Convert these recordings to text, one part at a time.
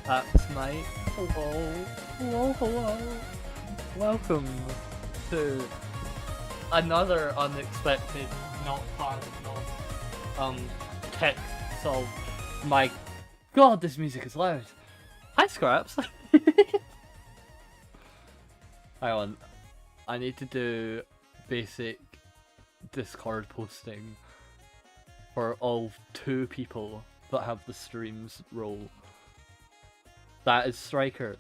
That's Mike. Hello. Hello, hello. Welcome to another unexpected, not planned, tech solve. My god, this music is loud. Hi, Scraps. Hang on. I need to do basic Discord posting for all 2 people that have the streams role. That is Striker.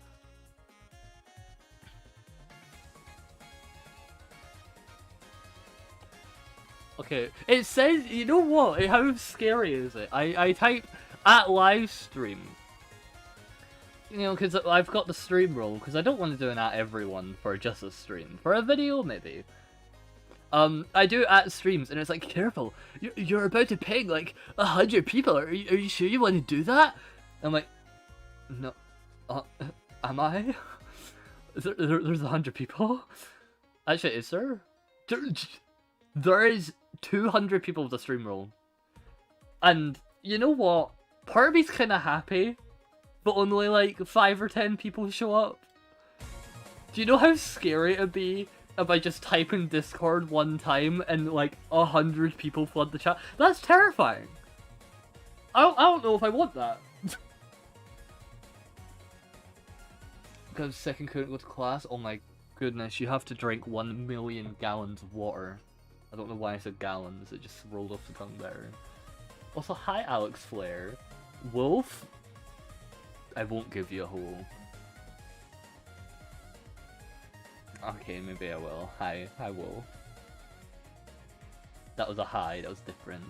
Okay, it says, you know what? How scary is it? I type at live stream. You know, because I've got the stream role, because I don't want to do an at everyone for just a stream. For a video, maybe. I do at streams, and it's like, careful, you're about to ping like 100 people. Are you sure you want to do that? I'm like, no. Am I? There's 100 people? Actually, is there? There is 200 people with the stream roll. And, you know what? Part of me's kinda happy, but only like 5 or 10 people show up. Do you know how scary it'd be if I just type in Discord one time and like 100 people flood the chat? That's terrifying! I don't know if I want that. Got sick and couldn't go to class? Oh my goodness, you have to drink 1 million gallons of water. I don't know why I said gallons, it just rolled off the tongue there. Also, hi Alex Flair. Wolf? I won't give you a hole. Okay, maybe I will. Hi Wolf. That was a hi, that was different.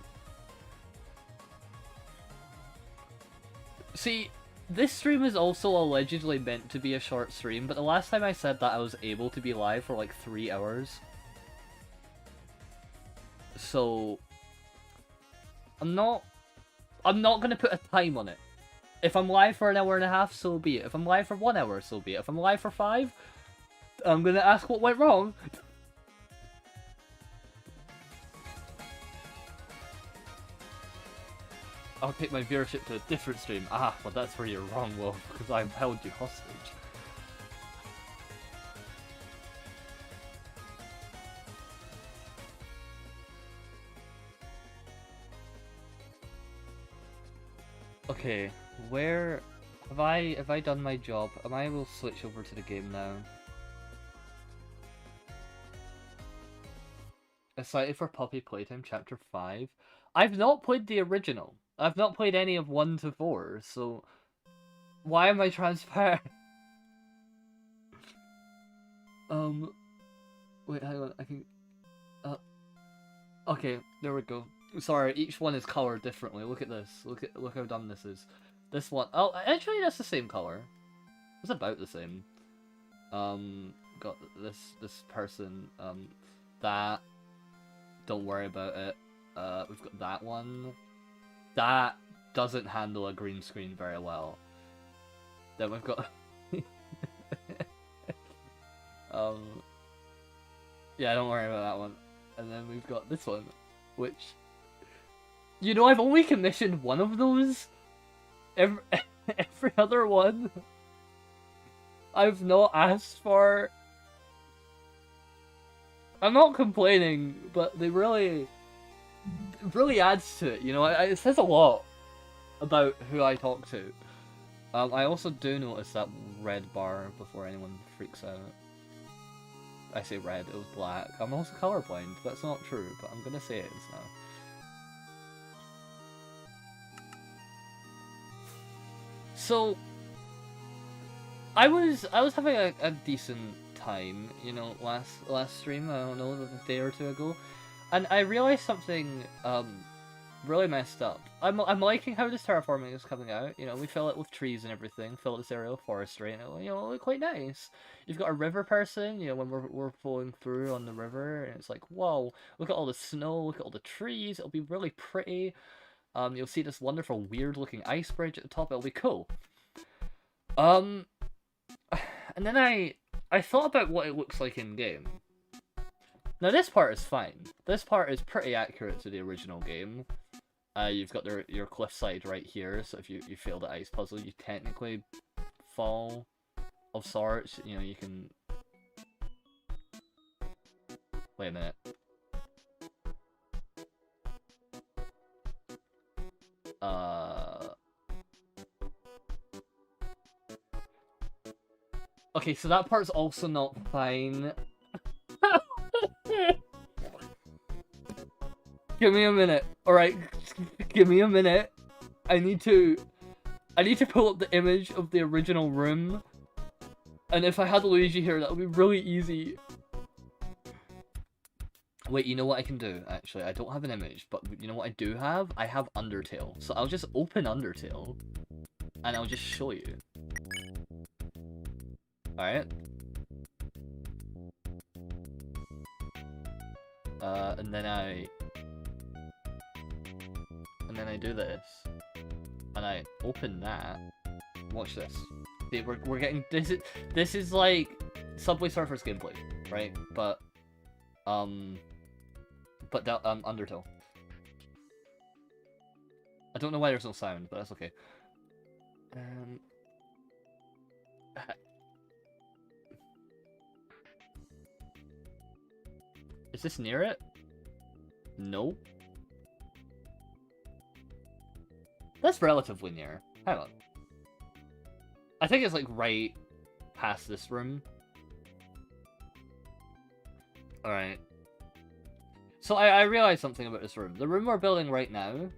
See, this stream is also allegedly meant to be a short stream, but the last time I said that I was able to be live for like 3 hours. So I'm not gonna put a time on it. If I'm live for an hour and a half, so be it. If I'm live for 1 hour, so be it. If I'm live for 5, I'm gonna ask what went wrong. I'll take my viewership to a different stream. Ah, well that's where you're wrong, Wolf, because I've held you hostage. Okay, where have I done my job? I will switch over to the game now. Excited for Puppy Playtime Chapter 5. I've not played the original. I've not played any of 1 to 4, so why am I transparent? Wait, hang on, I can... Okay, there we go. Sorry, each one is colored differently. Look at this. Look how dumb this is. This one... Oh, actually that's the same color. It's about the same. Got this person, that... Don't worry about it. We've got that one. That doesn't handle a green screen very well. Then we've got... Yeah, don't worry about that one. And then we've got this one, which... You know, I've only commissioned one of those. Every other one, I've not asked for. I'm not complaining, but it really adds to it, you know, it says a lot about who I talk to. I also do notice that red bar before anyone freaks out. I say red, it was black. I'm also colorblind, that's not true, but I'm gonna say it is now. So, I was having a decent time, you know, last stream, I don't know, a day or 2 ago, and I realized something really messed up. I'm liking how this terraforming is coming out. You know, we fill it with trees and everything, fill this area with forestry, and it'll, you know, look quite nice. You've got a river person, you know, when we're flowing through on the river, and it's like, whoa, look at all the snow, look at all the trees. It'll be really pretty. You'll see this wonderful, weird-looking ice bridge at the top. It'll be cool. And then I thought about what it looks like in game. Now this part is fine. This part is pretty accurate to the original game. You've got your cliffside right here, so if you fail the ice puzzle, you technically waterfall of sorts. You know, you can... Wait a minute. Okay, so that part's also not fine. Give me a minute. Alright, give me a minute. I need to pull up the image of the original room. And if I had Luigi here, that would be really easy. Wait, you know what I can do, actually? I don't have an image, but you know what I do have? I have Undertale. So I'll just open Undertale, and I'll just show you. Alright. And then I do this. And I open that. Watch this. See, we're getting... This is like Subway Surfers gameplay, right? But Undertale. I don't know why there's no sound, but that's okay. Is this near it? No. That's relatively near. Hang on. I think it's like right past this room. Alright. So I realized something about this room. The room we're building right now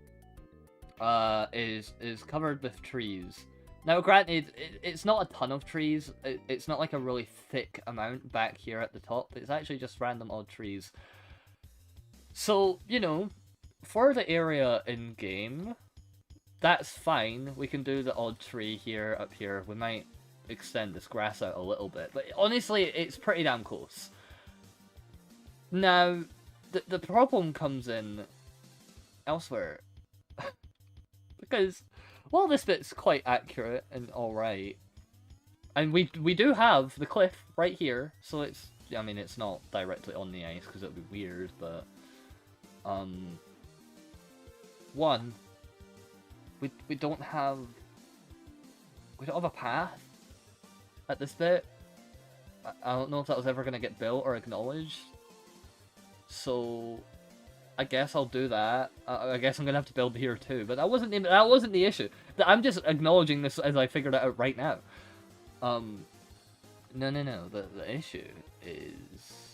is covered with trees. Now granted, it's not a ton of trees. It's not like a really thick amount back here at the top. It's actually just random odd trees. So, you know, for the area in game, that's fine. We can do the odd tree here, up here. We might extend this grass out a little bit. But honestly, it's pretty damn close. Now, the problem comes in elsewhere. Because, well, this bit's quite accurate and alright. And we do have the cliff right here. So it's, I mean, it's not directly on the ice because it would be weird, but... One... We don't have a path at this bit. I don't know if that was ever gonna get built or acknowledged. So I guess I'll do that. I guess I'm gonna have to build here too. But that wasn't the issue. I'm just acknowledging this as I figured it out right now. No. The issue is...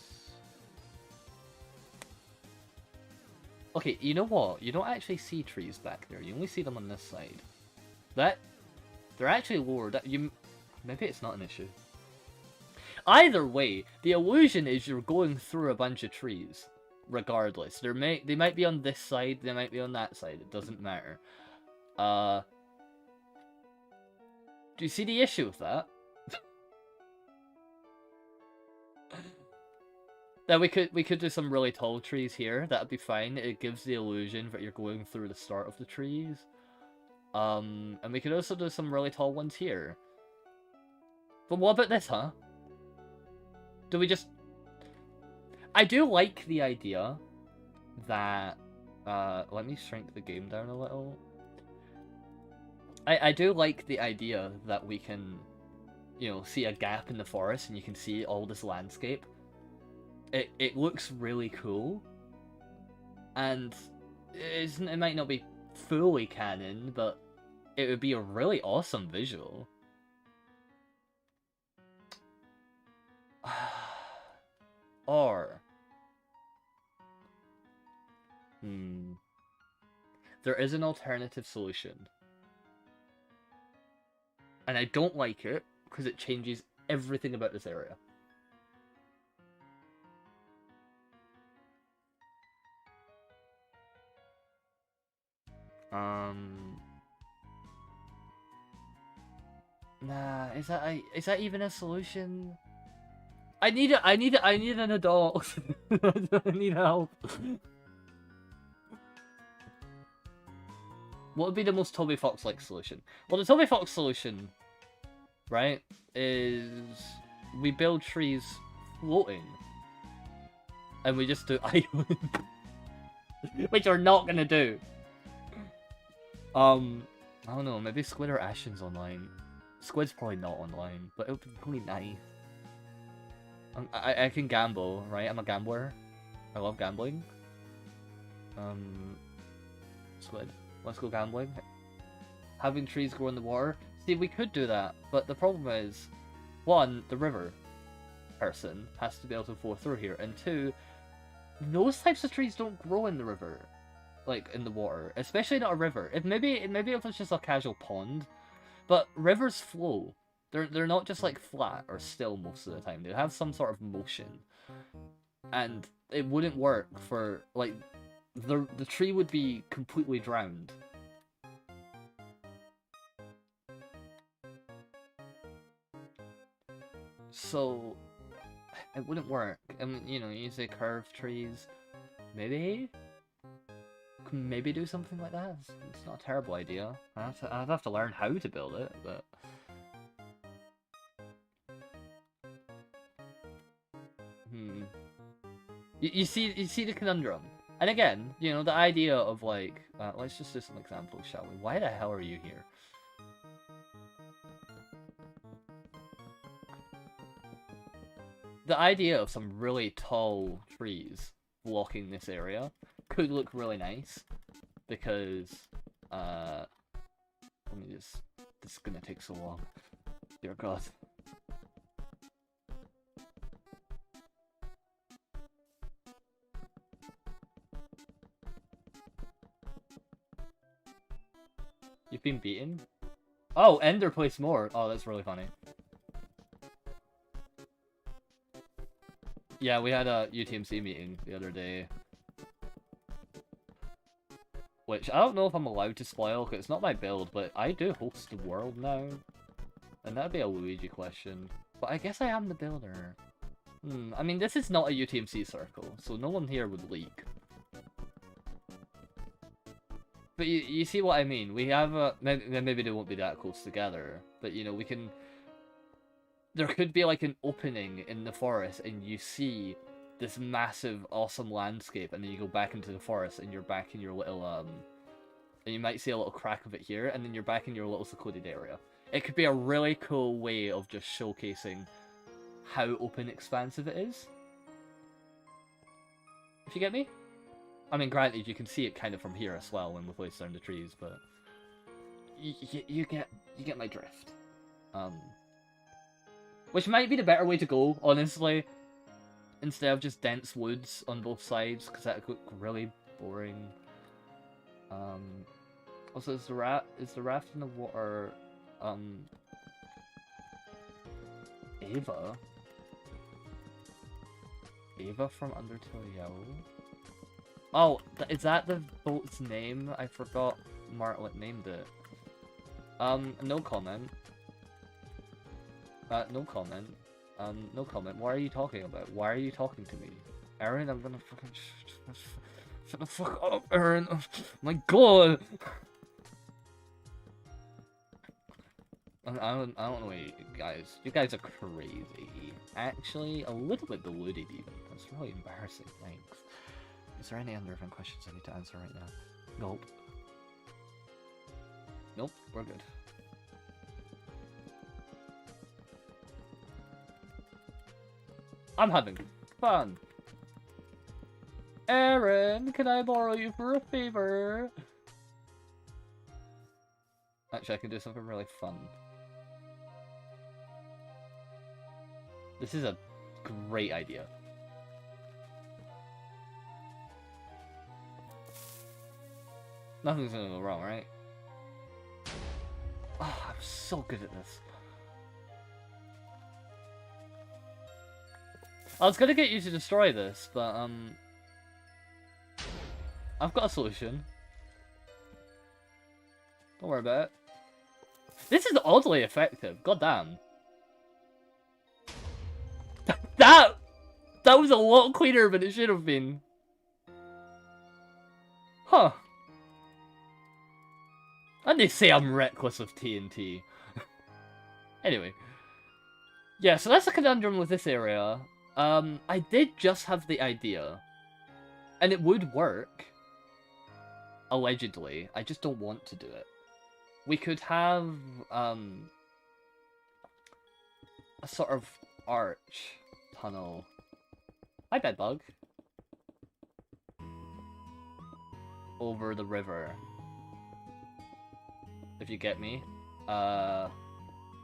Okay, you know what? You don't actually see trees back there. You only see them on this side. They're actually lower. Maybe it's not an issue. Either way, the illusion is you're going through a bunch of trees. Regardless, they might be on this side. They might be on that side. It doesn't matter. Do you see the issue with that? Now we could do some really tall trees here. That'd be fine. It gives the illusion that you're going through the start of the trees. And we could also do some really tall ones here. But what about this, huh? Do we just... I do like the idea that... let me shrink the game down a little. I do like the idea that we can, you know, see a gap in the forest and you can see all this landscape. It looks really cool, and it might not be fully canon, but it would be a really awesome visual. Or... There is an alternative solution. And I don't like it, because it changes everything about this area. Nah, is that even a solution? I need an adult. I need help. What would be the most Toby Fox-like solution? Well, the Toby Fox solution, right, is we build trees floating. And we just do island. Which we're not gonna do. I don't know, maybe Squid or Ashen's online. Squid's probably not online, but it would be really nice. I can gamble, right? I'm a gambler. I love gambling. Squid, let's go gambling. Having trees grow in the water. See, we could do that, but the problem is, one, the river person has to be able to flow through here, and two, those types of trees don't grow in the river, like in the water, especially not a river. Maybe if it's just a casual pond, but rivers flow. They're not just like flat or still most of the time. They have some sort of motion, and it wouldn't work for like the tree would be completely drowned. So it wouldn't work. I mean, you know, you say curved trees, maybe do something like that. It's not a terrible idea. I'd have to learn how to build it, but. You see the conundrum. And again, you know, the idea of like, let's just do some examples, shall we? Why the hell are you here? The idea of some really tall trees blocking this area could look really nice, because, let me just, this is gonna take so long. Dear God. You've been beaten? Oh, Ender plays more. Oh, that's really funny. Yeah, we had a UTMC meeting the other day. Which, I don't know if I'm allowed to spoil, because it's not my build, but I do host the world now. And that'd be a Luigi question. But I guess I am the builder. I mean, this is not a UTMC circle, so no one here would leak. But you see what I mean? We have a... Maybe they won't be that close together, but you know, we can... There could be like an opening in the forest and you see this massive, awesome landscape, and then you go back into the forest and you're back in your little, and you might see a little crack of it here, and then you're back in your little secluded area. It could be a really cool way of just showcasing how open expansive it is. If you get me? I mean, granted, you can see it kind of from here as well when we place down the trees, but you get my drift. Which might be the better way to go, honestly, instead of just dense woods on both sides, because that would look really boring. Also, is the raft in the water? Ava from Undertale Yellow. Oh, is that the boat's name? I forgot Martlet named it. No comment. No comment. No comment. What are you talking about? Why are you talking to me? Aaron, I'm gonna fucking... Shut the fuck up, Aaron! Oh, my god! I don't know, you guys. You guys are crazy. Actually, a little bit deluded even. That's really embarrassing, thanks. Is there any other questions I need to answer right now? Nope. Nope, we're good. I'm having fun. Aaron, can I borrow you for a favor? Actually, I can do something really fun. This is a great idea. Nothing's gonna go wrong, right? Oh, I'm so good at this. I was gonna get you to destroy this, but, I've got a solution. Don't worry about it. This is oddly effective, goddamn. That was a lot cleaner than it should have been. Huh. And they say I'm reckless of TNT. Anyway. Yeah, so that's a conundrum with this area. I did just have the idea. And it would work. Allegedly. I just don't want to do it. We could have, a sort of arch tunnel. Hi, bedbug. Over the river. If you get me.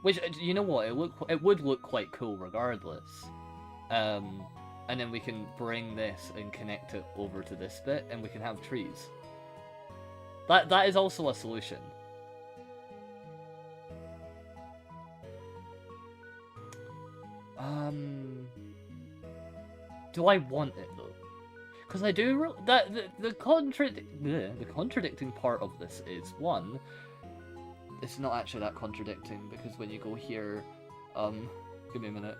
Which, you know what, it would look quite cool regardless. And then we can bring this and connect it over to this bit, and we can have trees. That is also a solution. Do I want it though? Because I do the contradicting part of this is, one, it's not actually that contradicting, because when you go here, give me a minute.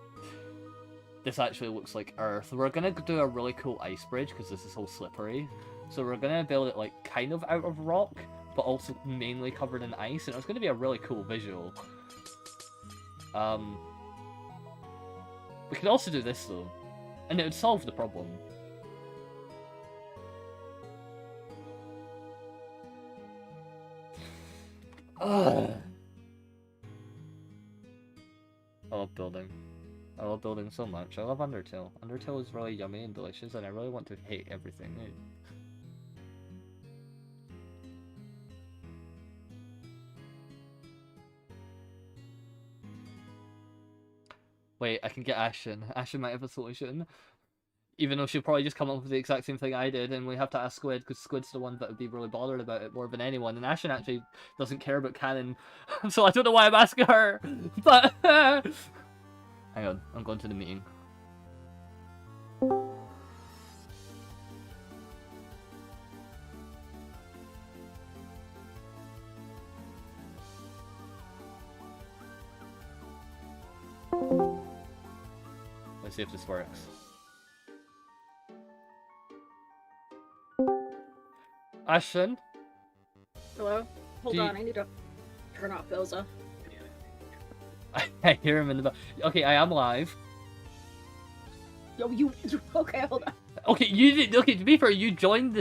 This actually looks like Earth. We're gonna do a really cool ice bridge because this is all slippery. So we're gonna build it like kind of out of rock, but also mainly covered in ice, and it's gonna be a really cool visual. We could also do this though, and it would solve the problem. Ugh. I love building. I love building so much. I love Undertale. Undertale is really yummy and delicious, and I really want to hate everything. Wait, I can get Ashen. Ashen might have a solution. Even though she'll probably just come up with the exact same thing I did, and we have to ask Squid, because Squid's the one that would be really bothered about it more than anyone, and Ashen actually doesn't care about canon, so I don't know why I'm asking her, but... Hang on, I'm going to the meeting. Let's see if this works. Ashen? Hello? Hold on, I need to turn off Ilza. I hear him in the back. Okay, I am live. Yo, you... Okay, hold on. Okay, you did. Okay, to be fair, you joined the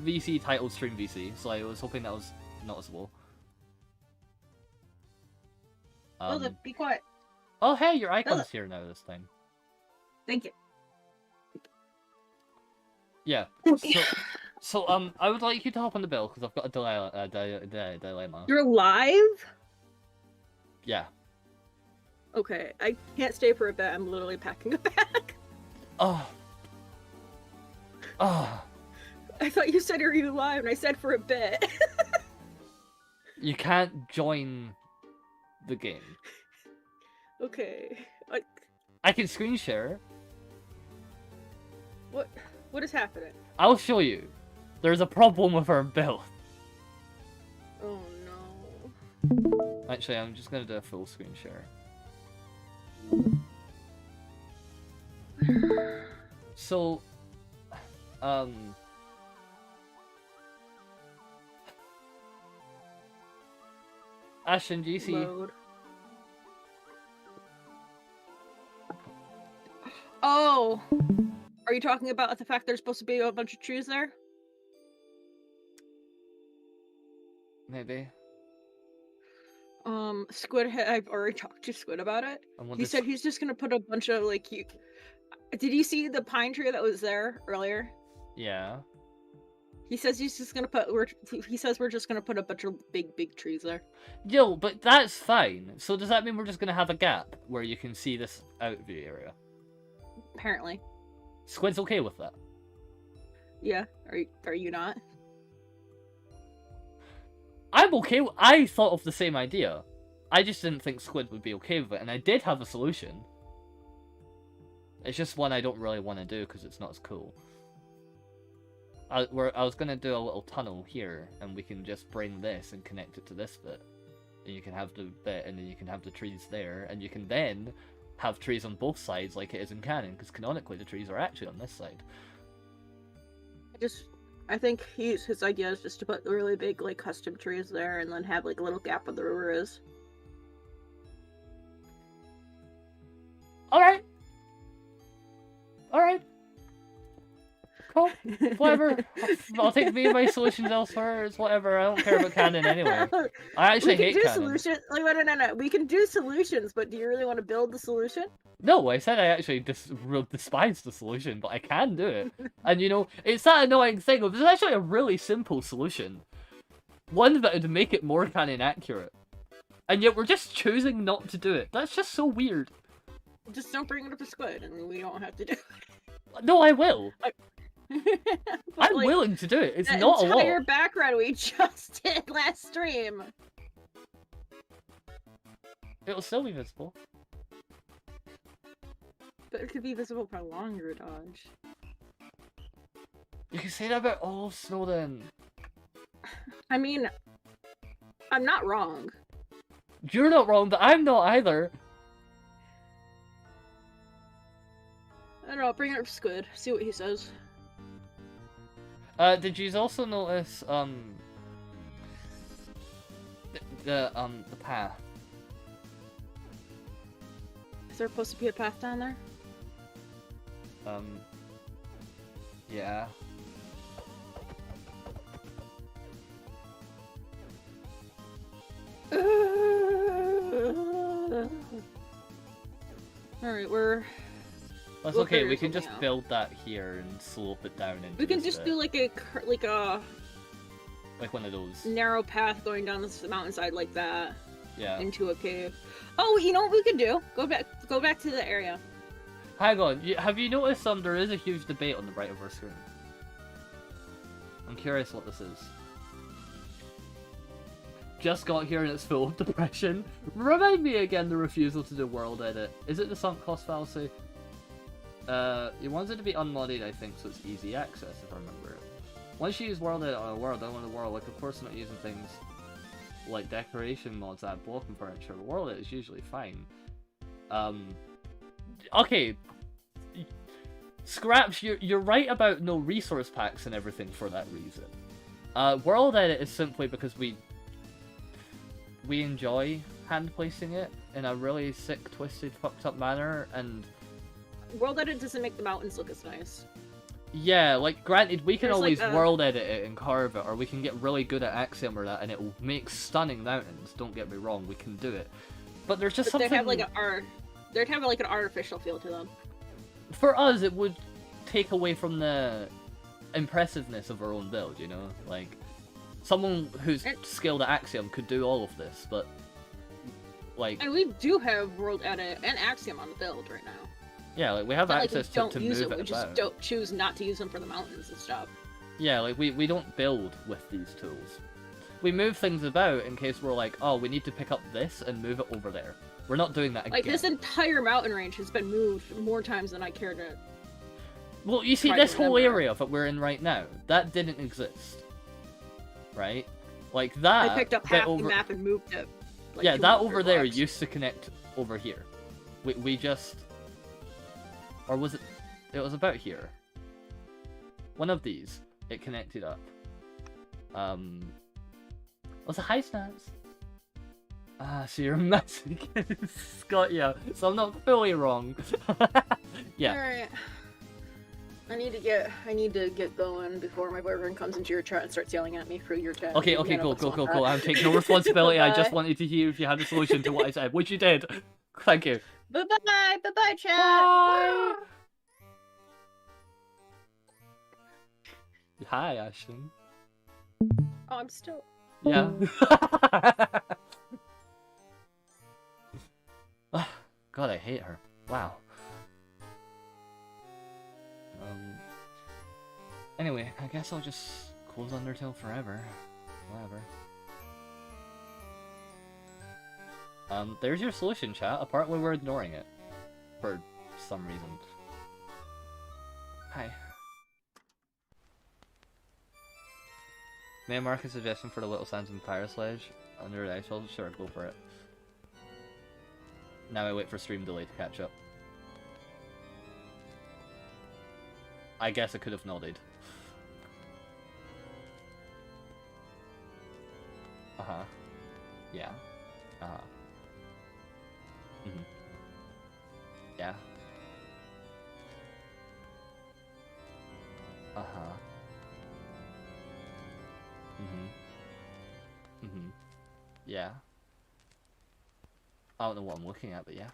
VC titled Stream VC, so I was hoping that was noticeable. Ilza, be quiet. Oh, hey, your icon's here now this time. Thank you. Yeah. So, I would like you to hop on the bill because I've got a dilemma. You're live? Yeah. Okay, I can't stay for a bit. I'm literally packing a bag. Oh. Oh. I thought you said, are you live? And I said for a bit. You can't join the game. Okay. I can screen share. What is happening? I'll show you. There's a problem with our build. Oh no. Actually, I'm just gonna do a full screen share. So, Ashton, do you see? Load. Oh! Are you talking about the fact there's supposed to be a bunch of trees there? Maybe. Squid, I've already talked to Squid about it. He said he's just gonna put a bunch of, like, Did you see the pine tree that was there earlier? Yeah. He says he's just gonna put, he says we're just gonna put a bunch of big trees there. Yo, but that's fine. So does that mean we're just gonna have a gap where you can see this outview area? Apparently. Squid's okay with that? Yeah. Are you not? I'm okay I thought of the same idea. I just didn't think Squid would be okay with it, and I did have a solution. It's just one I don't really want to do because it's not as cool. I was going to do a little tunnel here, and we can just bring this and connect it to this bit. And you can have the bit, and then you can have the trees there, and you can then have trees on both sides like it is in canon, because canonically the trees are actually on this side. I think his idea is just to put really big, like, custom trees there, and then have, like, a little gap where the river is. Alright. Cool. Whatever. I'll take me and my solutions elsewhere. It's whatever. I don't care about canon anyway. I actually hate canon. Like, no. We can do solutions, but do you really want to build the solution? No, I said I actually despise the solution, but I can do it. And you know, it's that annoying thing of, there's actually a really simple solution. One that would make it more canon accurate. And yet we're just choosing not to do it. That's just so weird. Just don't bring it up to Squid, and we don't have to do it. No, I will. I'm like, willing to do it. It's not a lot. The entire background we just did last stream. It'll still be visible. But it could be visible for longer, Dodge. You can say that about all of Snowden. I mean, I'm not wrong. You're not wrong, but I'm not either. I don't know, bring it up to Squid, see what he says. Did you also notice, the path? Is there supposed to be a path down there? Yeah. Alright, we're... That's okay, we can just build that here and slope it down into We can just do like a one of those narrow path going down this mountainside like that. Yeah. Into a cave. Oh, you know what we could do? Go back to the area. Hang on, have you noticed there is a huge debate on the right of our screen? I'm curious what this is. Just got here and it's full of depression. Remind me again the refusal to do world edit. Is it the sunk cost fallacy? It wants it to be unmodded, I think, so it's easy access, if I remember it. Once you use world edit on a world, I want a world, like, of course I'm not using things like decoration mods that add blocking furniture. World edit is usually fine. Okay. Scraps, you're right about no resource packs and everything for that reason. World edit is simply because we enjoy hand placing it in a really sick, twisted, fucked up manner, and world edit doesn't make the mountains look as nice. Yeah, like, granted, we can always world edit it and carve it, or we can get really good at Axiom or that, and it will make stunning mountains, don't get me wrong, we can do it. But there's just something... They'd have, like, an artificial feel to them. For us, it would take away from the impressiveness of our own build, you know? Like, someone who's skilled at Axiom could do all of this, but... like... And we do have world edit and Axiom on the build right now. Yeah, like, we have access to move it about. We just don't choose not to use them for the mountains and stuff. Yeah, like, we don't build with these tools. We move things about in case we're like, oh, we need to pick up this and move it over there. We're not doing that again. Like, this entire mountain range has been moved more times than I care to... Well, you see, this whole area that we're in right now, that didn't exist. Right? Like, that... I picked up half the map and moved it. Like, yeah, that over there used to connect over here. We just... Or was it... It was about here. One of these. It connected up. Was it high stance? Ah, so your message got you. So I'm not fully wrong. Yeah. Alright. I need to get going before my boyfriend comes into your chat and starts yelling at me through your chat. Okay, cool. I'm taking no responsibility. I just wanted to hear if you had a solution to what I said, which you did. Thank you. Bye-bye, chat! Bye! Hi, Ashton. Oh, I'm still... Yeah. God, I hate her. Wow. Anyway, I guess I'll just close Undertale forever. Whatever. There's your solution, chat. Apparently we're ignoring it. For some reason. Hi. May I mark a suggestion for the Little Sands and Fire Sledge under the ice wall? Sure, go for it. Now I wait for stream delay to catch up. I guess I could have nodded. Uh-huh. Yeah. Uh-huh. Mm-hmm. Yeah. Uh-huh. Yeah. I don't know what I'm looking at, but yeah.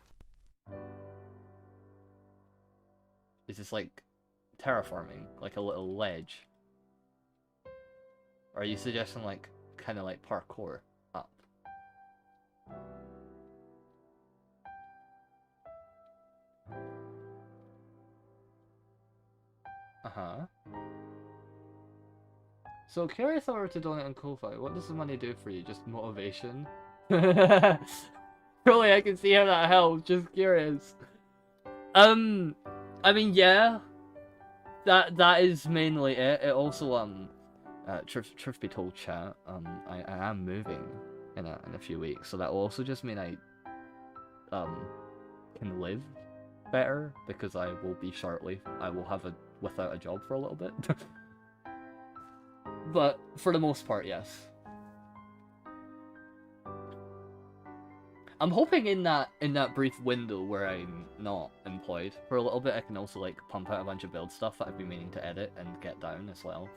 Is this like terraforming? Like a little ledge? Or are you suggesting like kind of like parkour up? Uh-huh. So curious if I were to donate on Ko-Fi, what does the money do for you? Just motivation? Surely I can see how that helps, just curious. I mean, yeah. That is mainly it. It also, truth be told, chat, I am moving in a few weeks, so that will also just mean I, can live better, because I will be shortly, I will have without a job for a little bit. But, for the most part, yes. I'm hoping in that brief window where I'm not employed for a little bit, I can also like pump out a bunch of build stuff that I've been meaning to edit and get down as well.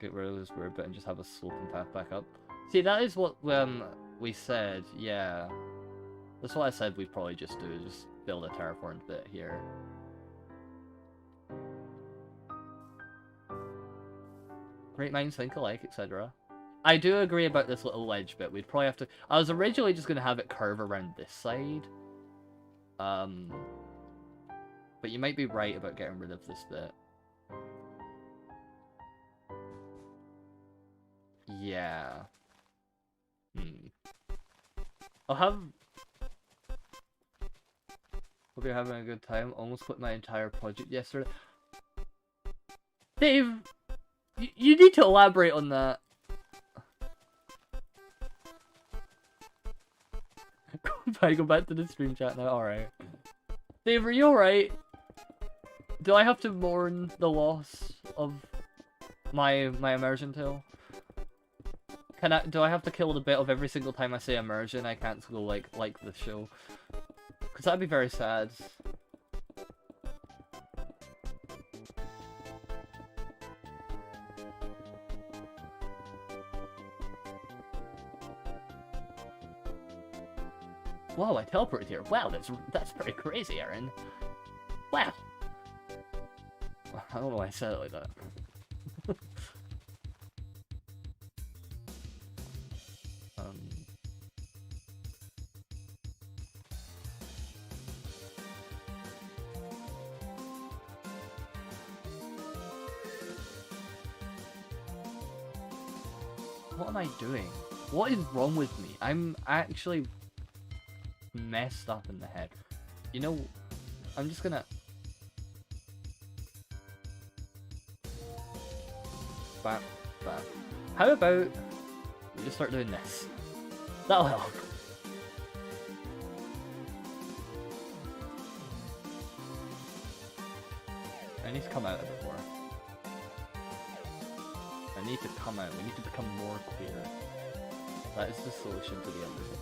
Get rid of this weird bit and just have a sloping path back up. See, that is what we said. Yeah, that's what I said. We'd probably just do, just build a terraformed bit here. Great minds think alike, etc. I do agree about this little ledge bit. We'd probably have to... I was originally just going to have it curve around this side. But you might be right about getting rid of this bit. Yeah. I'll have... Hope you're having a good time. Almost quit my entire project yesterday. Dave! You need to elaborate on that. Go back to the stream chat now. Alright. Dave, are you alright? Do I have to mourn the loss of my immersion tail? Do I have to kill the bit of every single time I say immersion? I can't go like the show. Because that'd be very sad. Whoa, I teleported here. Wow, that's pretty crazy, Aaron. Wow. I don't know why I said it like that. What am I doing? What is wrong with me? I'm actually messed up in the head. You know, I'm just gonna... Bam, bam. How about we just start doing this? That'll help. I need to come out a bit more. I need to come out. We need to become more clear. That is the solution to the Undertale.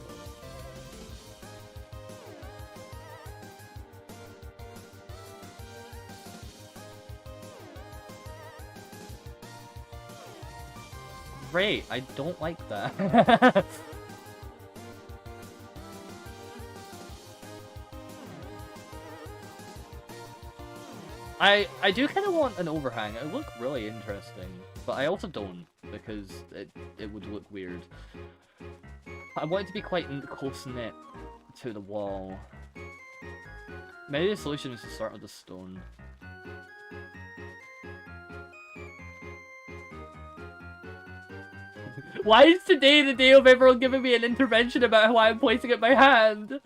Great, I don't like that. I do kind of want an overhang. It would look really interesting, but I also don't, because it would look weird. I want it to be quite close-knit to the wall. Maybe the solution is to start with the stone. Why is today the day of everyone giving me an intervention about how I'm placing it in my hand?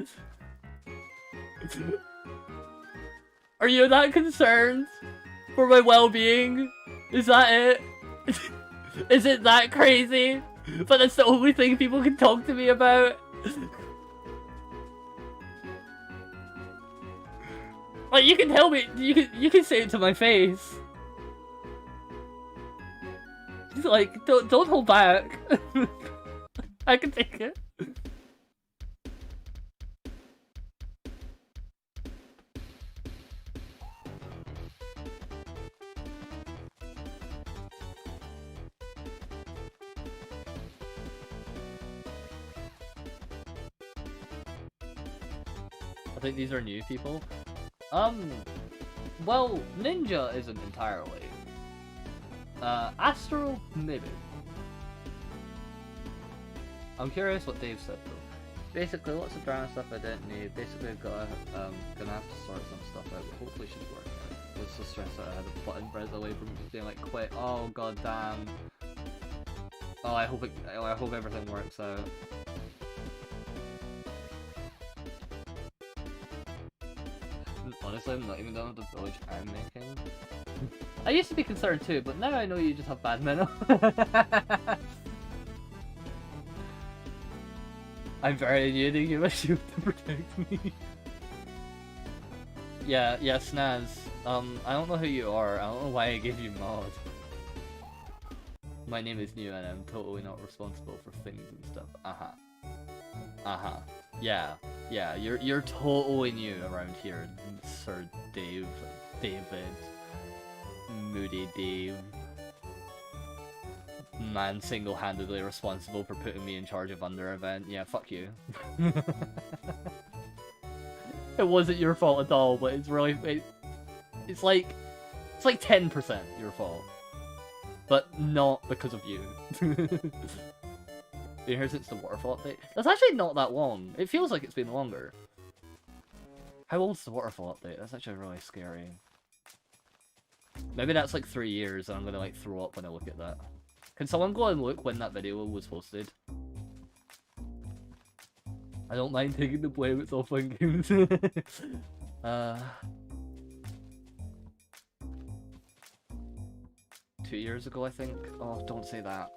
Are you that concerned for my well-being? Is that it? Is it that crazy? But that's the only thing people can talk to me about? Like, you can tell me, you can say it to my face. Like, don't hold back. I can take it. think these are new people. Well, Ninja isn't entirely. Astro, maybe. I'm curious what Dave said though. Basically, lots of drama stuff I didn't need. Basically, I've got gonna have to sort some stuff out. Hopefully, she's working out. I was so stressed out I had a button press away from being like quit. Oh god damn. Oh, I hope everything works out. Honestly, I'm not even done with the village I'm making. I used to be concerned too, but now I know you just have bad mental. I'm very needing you, a shield to protect me. Yeah, Snaz. I don't know who you are. I don't know why I gave you mod. My name is new and I'm totally not responsible for things and stuff. Yeah, you're totally new around here, Sir David. Moody Dave. Man single-handedly responsible for putting me in charge of Under event. Yeah, fuck you. It wasn't your fault at all, but it's really... It's like 10% your fault. But not because of you. Been here since the waterfall update? That's actually not that long. It feels like it's been longer. How old's the waterfall update? That's actually really scary. Maybe that's like 3 years and I'm gonna like throw up when I look at that. Can someone go and look when that video was posted? I don't mind taking the blame, it's all fun games. 2 years ago, I think. Oh, don't say that.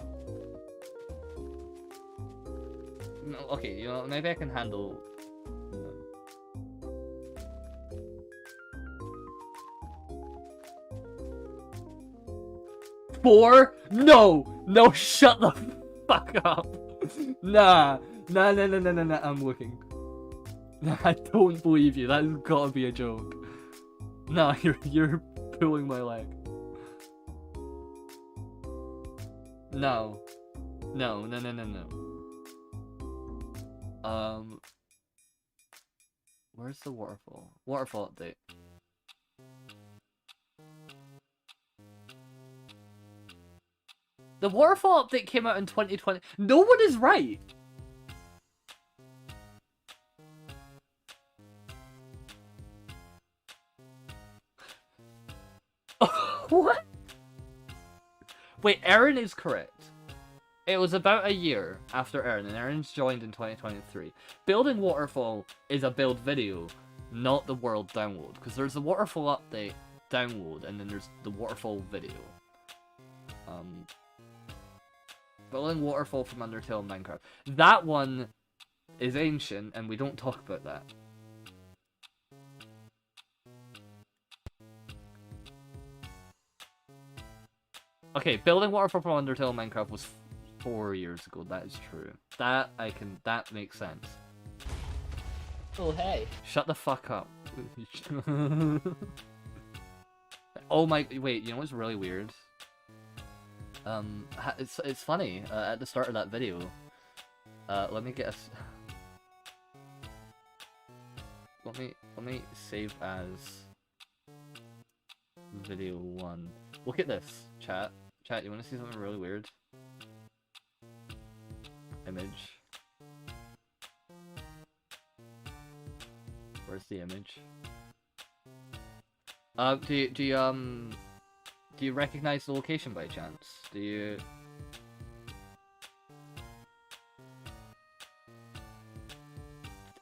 No, okay, you know, maybe I can handle... No. Four? No! No, shut the fuck up! Nah, I'm looking. Nah, I don't believe you, that has gotta be a joke. Nah, you're pulling my leg. No. No. Where's the waterfall? Waterfall update. The waterfall update came out in 2020. No one is right! What? Wait, Aaron is correct. It was about a year after Aaron, and Aaron's joined in 2023. Building Waterfall is a build video, not the world download. Because there's the Waterfall update download, and then there's the Waterfall video. Building Waterfall from Undertale and Minecraft. That one is ancient, and we don't talk about that. Okay, building Waterfall from Undertale and Minecraft was 4 years ago. That is true. That makes sense. Oh hey. Shut the fuck up. Oh my, wait, you know what's really weird? It's funny, at the start of that video, let me get a... Let me save as video 1. Look at this, chat. Chat, you wanna see something really weird? Image. Where's the image? Do you recognize the location by chance? Do you...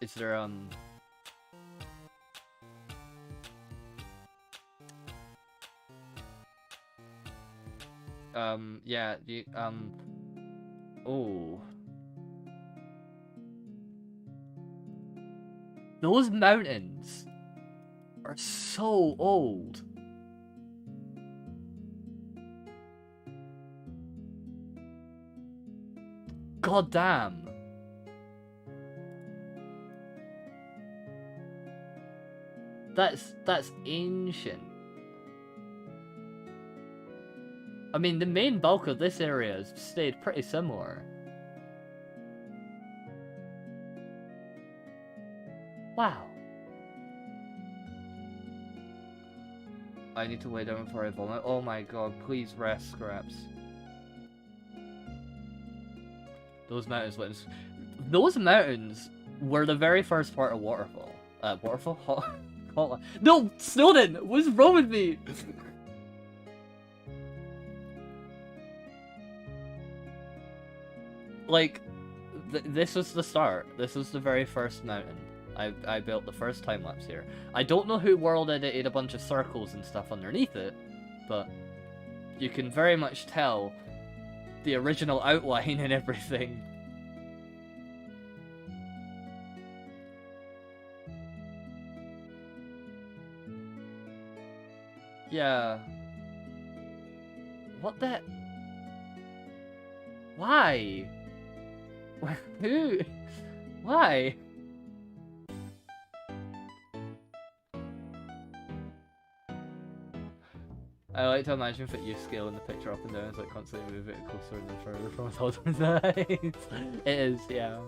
Is there, yeah, do you, oh. Those mountains are so old. God damn. That's ancient. I mean, the main bulk of this area has stayed pretty similar. Wow. I need to lay down before I vomit. Oh my god, please rest, Scraps. Those mountains were the very first part of Waterfall. Waterfall? No! Snowden! What's wrong with me? Like, this was the start. This was the very first mountain. I built the first time-lapse here. I don't know who world edited a bunch of circles and stuff underneath it, but you can very much tell the original outline and everything. Yeah. What the... Why? Who? Why? I like to imagine if you scale in the picture up and down, it's like constantly move it closer and further from its other side. It is, yeah.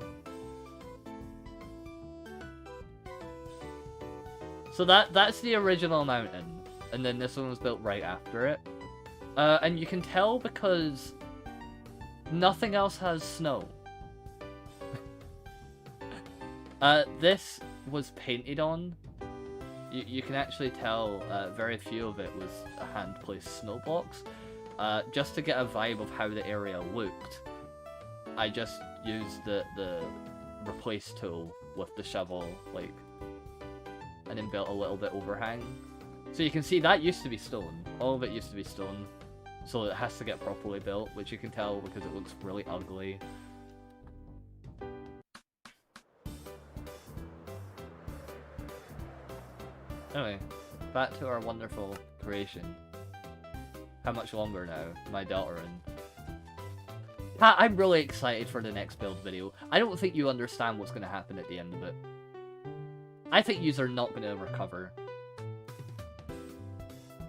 So that's the original mountain, and then this one was built right after it. And you can tell because nothing else has snow. This was painted on. You can actually tell very few of it was a hand-placed snow blocks. Just to get a vibe of how the area looked, I just used the replace tool with the shovel, like, and then built a little bit overhang. So you can see that used to be stone. All of it used to be stone. So it has to get properly built, which you can tell because it looks really ugly. Anyway, back to our wonderful creation. How much longer now? My daughter and... I'm really excited for the next build video. I don't think you understand what's going to happen at the end of it. I think yous are not going to recover.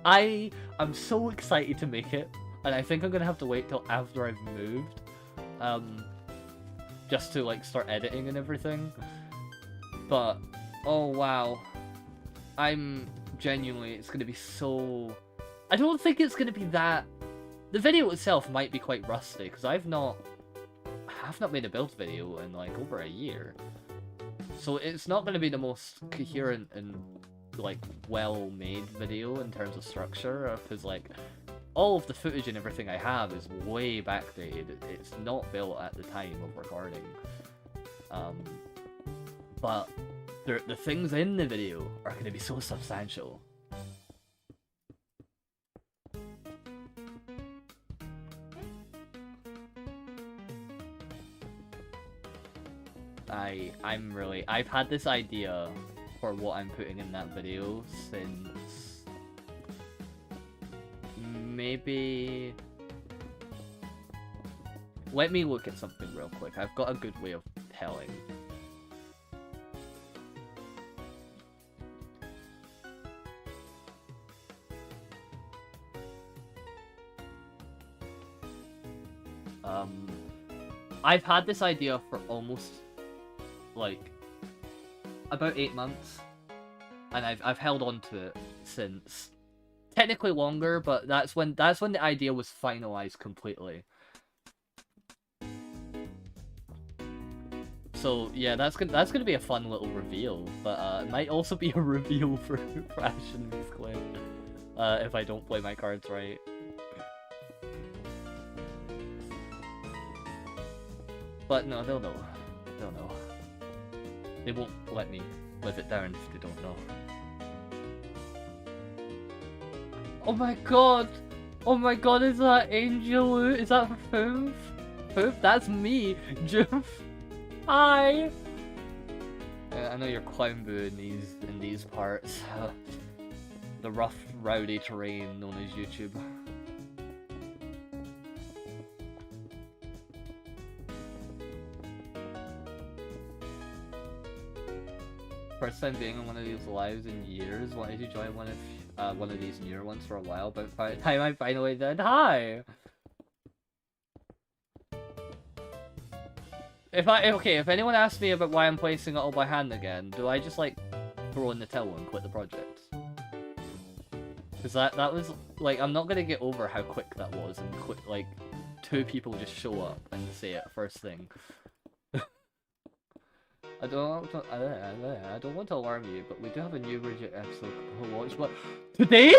I am so excited to make it, and I think I'm going to have to wait till after I've moved. Just to, like, start editing and everything. But, oh wow. I'm genuinely, it's going to be so... I don't think it's going to be that... The video itself might be quite rusty, because I've not made a build video in, like, over a year. So it's not going to be the most coherent and, like, well-made video in terms of structure, because, like, all of the footage and everything I have is way backdated. It's not built at the time of recording. But the things in the video are going to be so substantial. I've had this idea for what I'm putting in that video since maybe... Let me look at something real quick. I've got a good way of telling. I've had this idea for almost, like, about 8 months, and I've held on to it since. Technically longer, but that's when the idea was finalized completely. So yeah, that's gonna be a fun little reveal, but it might also be a reveal for Ash and Clip, if I don't play my cards right. But no, they'll know. They'll know. They won't let me live it down if they don't know. Oh my god! Oh my god, is that Angel? Is that Foof? Foof? That's me! Joof! Hi! I know you're Clown Boo in these parts. The rough, rowdy terrain known as YouTube. First time being on one of these lives in years. Wanted to join one of these newer ones for a while, but by the time I finally did, hi. If anyone asks me about why I'm placing it all by hand again, do I just like throw in the towel and quit the project? Because that was, like, I'm not gonna get over how quick that was, and like, 2 people just show up and say it first thing. I don't want to alarm you, but we do have a new Bridget episode to watch. What? Today?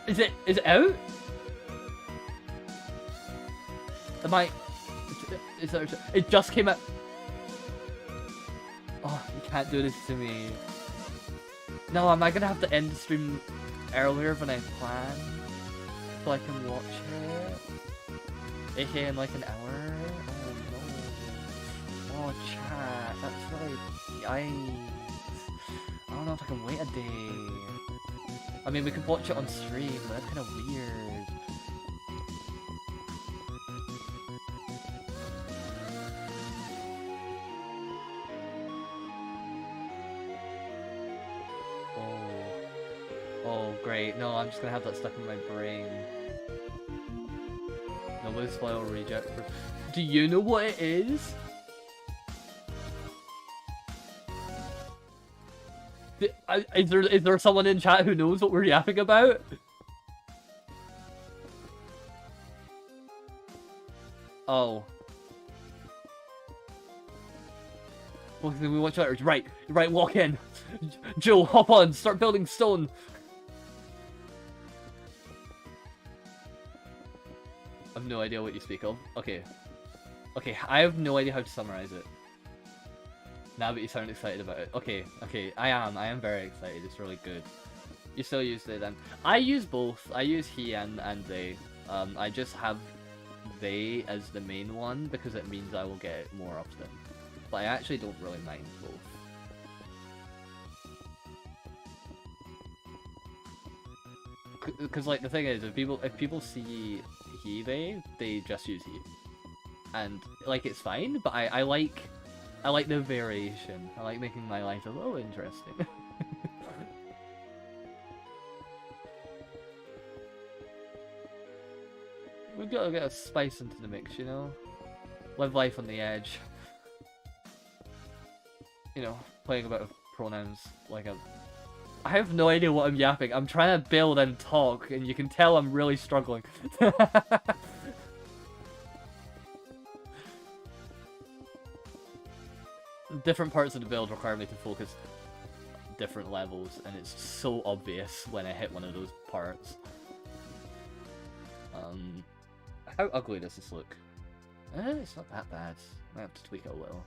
Is it out? Am I? It just came out. Oh, you can't do this to me. No, am I gonna have to end the stream earlier than I planned so I can watch it? AKA in like an hour? Oh no. Oh, chat, that's really yikes. I don't know if I can wait a day. I mean, we could watch it on stream, but that's kind of weird. Oh, great. No, I'm just gonna have that stuck in my brain. No, loose file reject. Do you know what it is? Is there someone in chat who knows what we're yapping about? Oh. Well, can we watch letters? Right, walk in. Joe, hop on, start building stone. I have no idea what you speak of. Okay. Okay, I have no idea how to summarize it. Now that you sound excited about it. Okay, I am very excited. It's really good. You still use they then? I use both. I use he and they. I just have they as the main one because it means I will get it more often. But I actually don't really mind both. Because like the thing is, if people see he they just use he, and like it's fine. But I like the variation. I like making my life a little interesting. We've got to get a spice into the mix, you know? Live life on the edge. You know, playing about with pronouns like I have no idea what I'm yapping. I'm trying to build and talk, and you can tell I'm really struggling. Different parts of the build require me to focus different levels, and it's so obvious when I hit one of those parts. How ugly does this look? It's not that bad. I have to tweak it a little.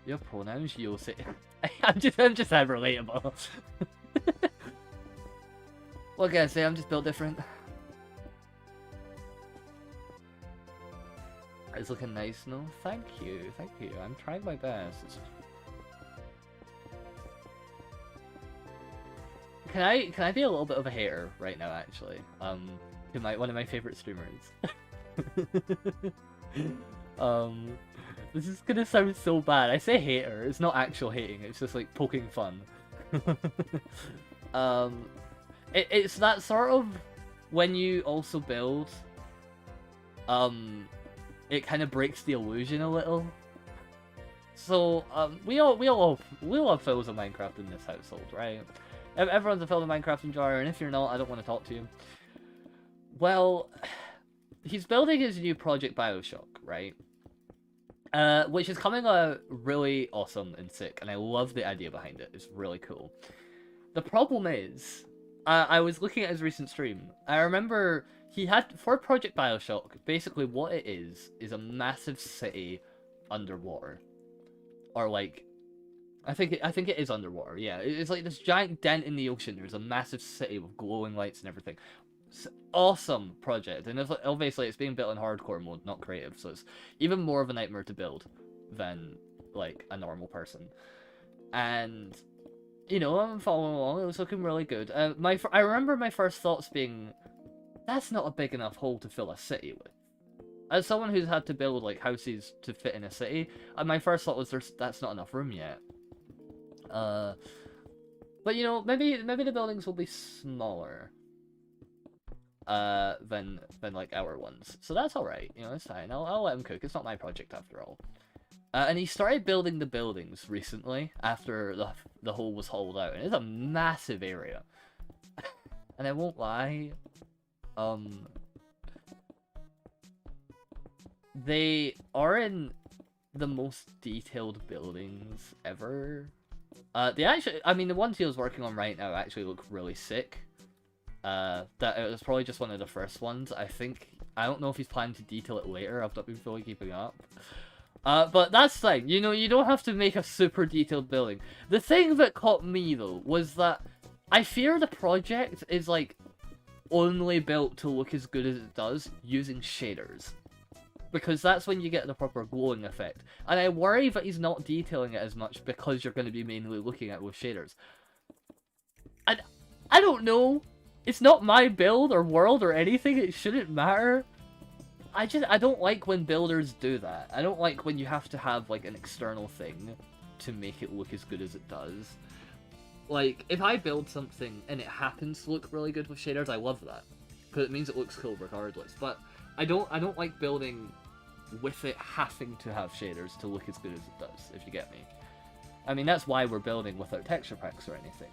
Your pronouns, you'll say. I'm just relatable. What can I say? I'm just built different. It's looking nice, no? Thank you. I'm trying my best. Can I be a little bit of a hater right now, actually? To one of my favorite streamers. This is gonna sound so bad. I say hater. It's not actual hating. It's just like poking fun. It's that sort of when you also build. It kind of breaks the illusion a little. So, we all have fellows of Minecraft in this household, right? Everyone's a fellow Minecraft enjoyer, and if you're not, I don't want to talk to you. Well, he's building his new project Bioshock, right? Which is coming out really awesome and sick, and I love the idea behind it. It's really cool. The problem is, I was looking at his recent stream. I remember he had, for Project Bioshock, basically what it is a massive city underwater. Or like, I think it is underwater, yeah. It's like this giant dent in the ocean. There's a massive city with glowing lights and everything. It's an awesome project, and obviously it's being built in hardcore mode, not creative, so it's even more of a nightmare to build than, like, a normal person. And, you know, I'm following along. It was looking really good. I remember my first thoughts being, that's not a big enough hole to fill a city with. As someone who's had to build like houses to fit in a city, my first thought was that's not enough room yet. But you know, maybe the buildings will be smaller. than like our ones. So that's alright, you know, it's fine. I'll let him cook. It's not my project after all. And he started building the buildings recently after the hole was hollowed out, and it's a massive area. And I won't lie, they aren't the most detailed buildings ever. They actually, I mean, the ones he was working on right now actually look really sick. That it was probably just one of the first ones. I think, I don't know if he's planning to detail it later. I've not been fully keeping up. But that's the thing, you know, you don't have to make a super detailed building. The thing that caught me, though, was that I fear the project is, like, only built to look as good as it does using shaders. Because that's when you get the proper glowing effect. And I worry that he's not detailing it as much because you're going to be mainly looking at it with shaders. And I don't know. It's not my build or world or anything. It shouldn't matter. I don't like when builders do that. I don't like when you have to have, like, an external thing to make it look as good as it does. Like, if I build something and it happens to look really good with shaders, I love that. Because it means it looks cool regardless. But I don't like building with it having to have shaders to look as good as it does, if you get me. I mean, that's why we're building without texture packs or anything.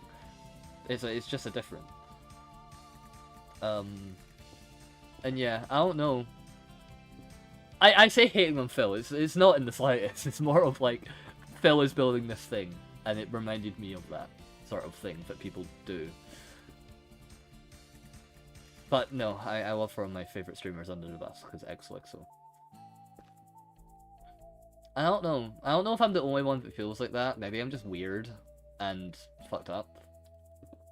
It's just a different. And yeah, I don't know. I say hating on Phil, it's not in the slightest, it's more of like, Phil is building this thing, and it reminded me of that sort of thing that people do. But no, I love throwing my favourite streamers under the bus, because XOXO. I don't know if I'm the only one that feels like that, maybe I'm just weird and fucked up.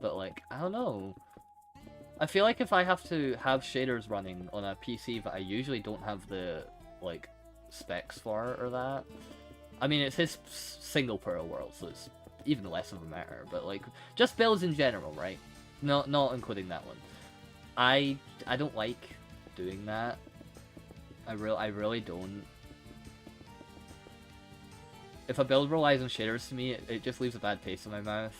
But like, I don't know. I feel like if I have to have shaders running on a PC that I usually don't have the, like, specs for or that. I mean, it's his single player world, so it's even less of a matter, but like, just builds in general, right? Not including that one. I don't like doing that. I really don't. If a build relies on shaders to me, it just leaves a bad taste in my mouth.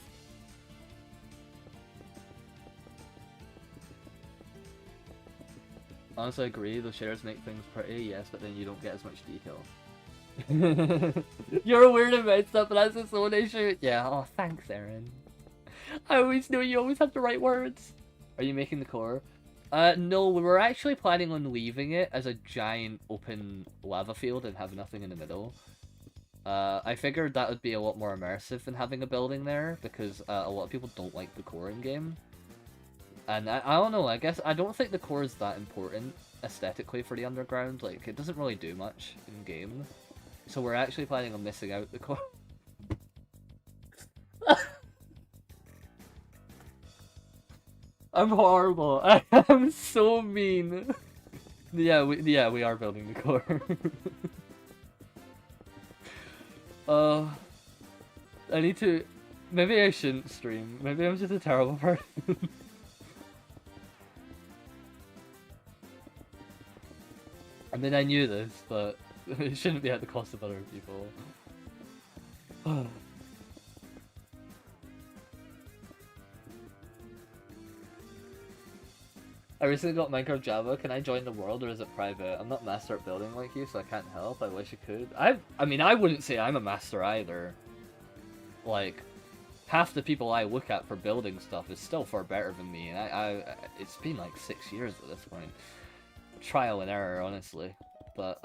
Honestly, I agree, those shaders make things pretty, yes, but then you don't get as much detail. You're weird about stuff, but that's its own issue. Yeah, oh, thanks, Aaron. I always know you always have the right words. Are you making the core? No, we were actually planning on leaving it as a giant open lava field and have nothing in the middle. I figured that would be a lot more immersive than having a building there, because a lot of people don't like the core in-game. And I don't know, I guess I don't think the core is that important aesthetically for the underground. Like, it doesn't really do much in game. So we're actually planning on missing out the core. I'm horrible. I am so mean. Yeah, we are building the core. I need to. Maybe I shouldn't stream. Maybe I'm just a terrible person. I mean, I knew this, but it shouldn't be at the cost of other people. I recently got Minecraft Java. Can I join the world or is it private? I'm not master at building like you, so I can't help. I wish I could. I mean, I wouldn't say I'm a master either. Like, half the people I look at for building stuff is still far better than me, and it's been like 6 years at this point. Trial and error, honestly. But,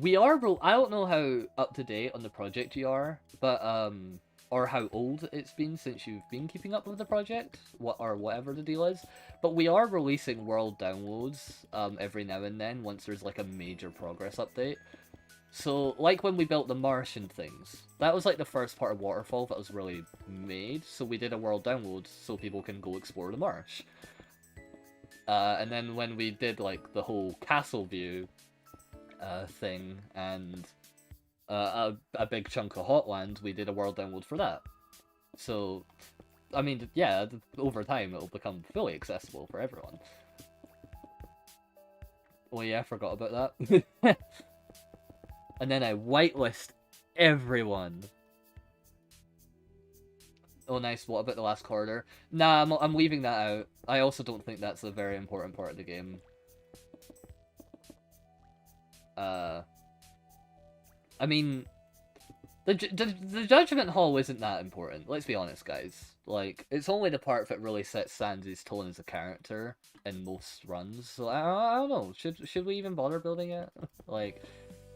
we are, I don't know how up to date on the project you are, but, or how old it's been since you've been keeping up with the project, or whatever the deal is, but we are releasing world downloads, every now and then, once there's, like, a major progress update. So, like when we built the marsh and things, that was, like, the first part of Waterfall that was really made, so we did a world download so people can go explore the marsh. And then when we did, like, the whole castle view, thing, and a big chunk of Hotland, we did a world download for that. So, I mean, yeah, over time it'll become fully accessible for everyone. Oh yeah, I forgot about that. And then I whitelist everyone. Oh, nice. What about the last corridor? Nah, I'm leaving that out. I also don't think that's a very important part of the game. I mean, the Judgment Hall isn't that important. Let's be honest, guys. Like, it's only the part that really sets Sans' tone as a character in most runs. So I don't know. Should we even bother building it? Like,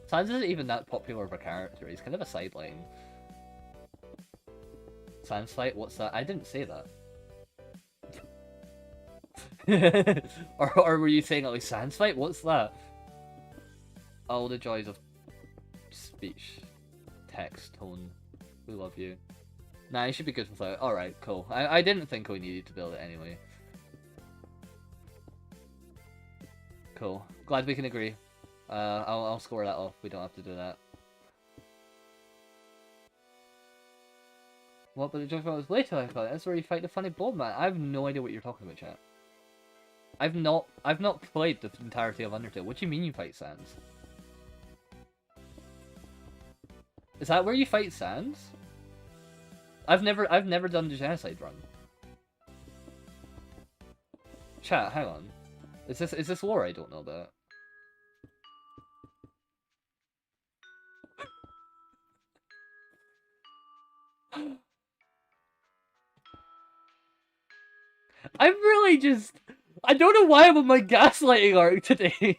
Sans isn't even that popular of a character. He's kind of a sideline. Sans fight? What's that? I didn't say that. or were you saying, like, Sans fight? What's that? Oh, the joys of speech. Text, tone. We love you. Nah, you should be good without. Alright, cool. I didn't think we needed to build it anyway. Cool. Glad we can agree. I'll score that off. We don't have to do that. What, but the judgment was later, I thought. That's where you fight the funny blob man. I have no idea what you're talking about, chat. I've not played the entirety of Undertale. What do you mean you fight Sans? Is that where you fight Sans? I've never done the genocide run. Chat, hang on. Is this lore I don't know about? I'm really just... I don't know why I'm on my gaslighting arc today.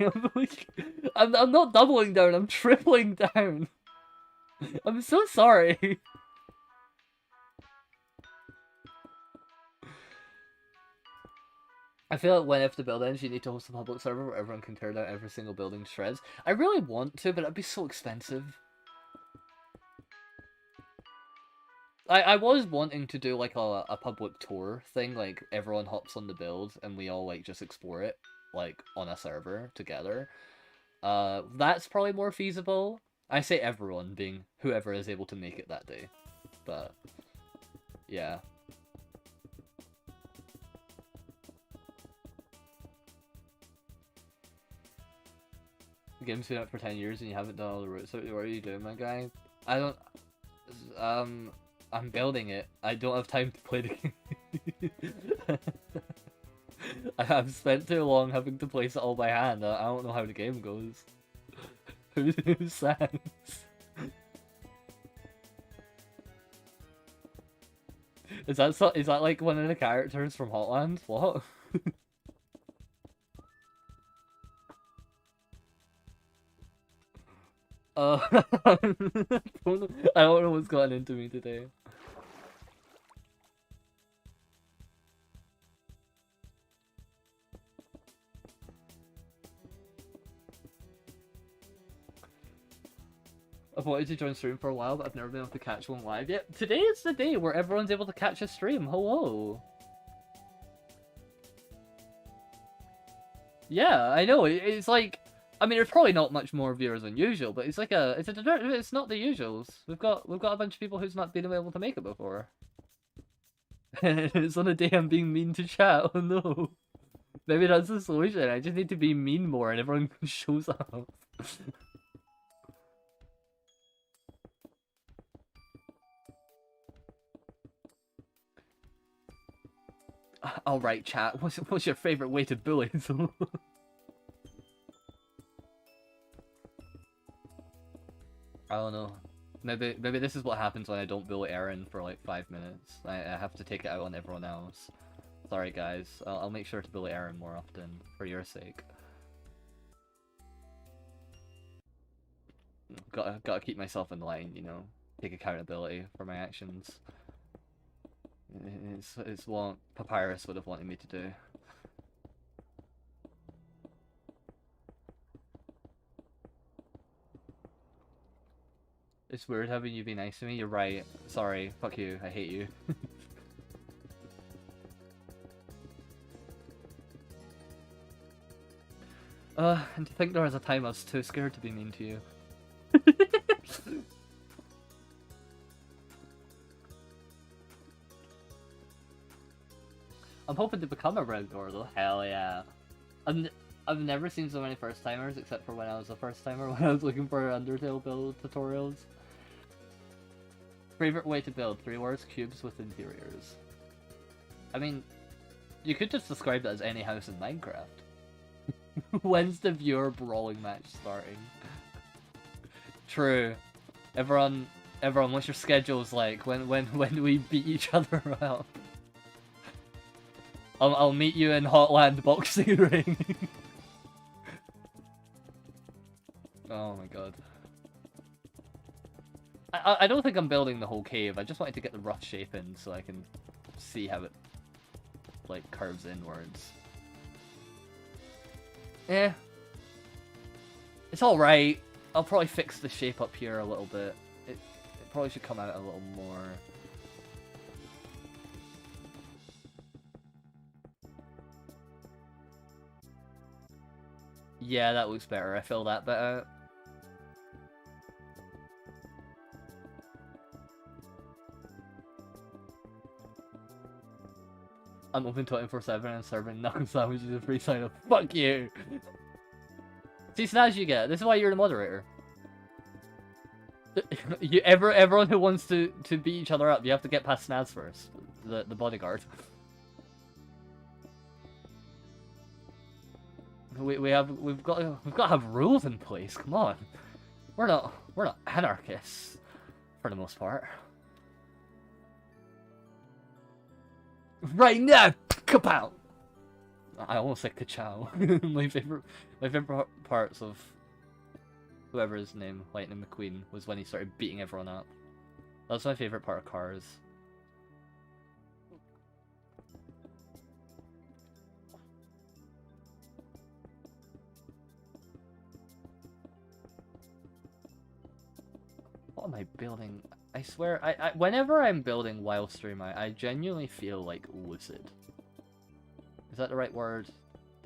I'm not doubling down, I'm tripling down. I'm so sorry. I feel like when I have to build engine, you need to host a public server where everyone can tear down every single building to shreds. I really want to, but it'd be so expensive. I was wanting to do like a public tour thing, like everyone hops on the build and we all like just explore it, like on a server together. That's probably more feasible. I say everyone, being whoever is able to make it that day. But yeah. The game's been out for 10 years and you haven't done all the routes. So what are you doing, my guy? I don't... I'm building it. I don't have time to play the game. I have spent too long having to place it all by hand. I don't know how the game goes. Who's Sans? Is that like one of the characters from Hotland? What? I don't know what's gotten into me today. I've wanted to join stream for a while, but I've never been able to catch one live yet. Today is the day where everyone's able to catch a stream. Hello. Yeah, I know. It's like, I mean, there's probably not much more viewers than usual, but it's like it's not the usuals. We've got a bunch of people who's not been able to make it before. It's on a day I'm being mean to chat. Oh no. Maybe that's the solution. I just need to be mean more, and everyone shows up. Alright, chat. What's your favorite way to bully? I don't know. Maybe this is what happens when I don't bully Aaron for like 5 minutes. I have to take it out on everyone else. Sorry guys. I'll make sure to bully Aaron more often, for your sake. Gotta keep myself in line, you know. Take accountability for my actions. It's what Papyrus would have wanted me to do. It's weird having you be nice to me. You're right. Sorry. Fuck you. I hate you. And to think there was a time I was too scared to be mean to you. I'm hoping to become a regular though. Hell yeah. I've never seen so many first timers except for when I was a first timer when I was looking for Undertale build tutorials. Favorite way to build? 3 words, cubes with interiors. I mean, you could just describe that as any house in Minecraft. When's the viewer brawling match starting? True. Everyone, what's your schedules like? When do we beat each other up? I'll meet you in Hotland boxing ring. Oh my god. I don't think I'm building the whole cave. I just wanted to get the rough shape in so I can see how it like curves inwards. Eh. It's alright. I'll probably fix the shape up here a little bit. It probably should come out a little more. Yeah, that looks better. I fill that bit out. I'm open 24/7 and serving knuckle sandwiches a free sign up. Fuck you! See, Snaz, you get it. This is why you're the moderator. Everyone who wants to beat each other up, you have to get past Snaz first. The bodyguard. We've got to have rules in place. Come on, we're not anarchists for the most part. Right now, kapow! I almost said ka-chow. my favorite parts of whoever his name, Lightning McQueen, was when he started beating everyone up. That's my favorite part of Cars. What am I building? I swear, I whenever I'm building while stream, I genuinely feel like lucid. Is that the right word?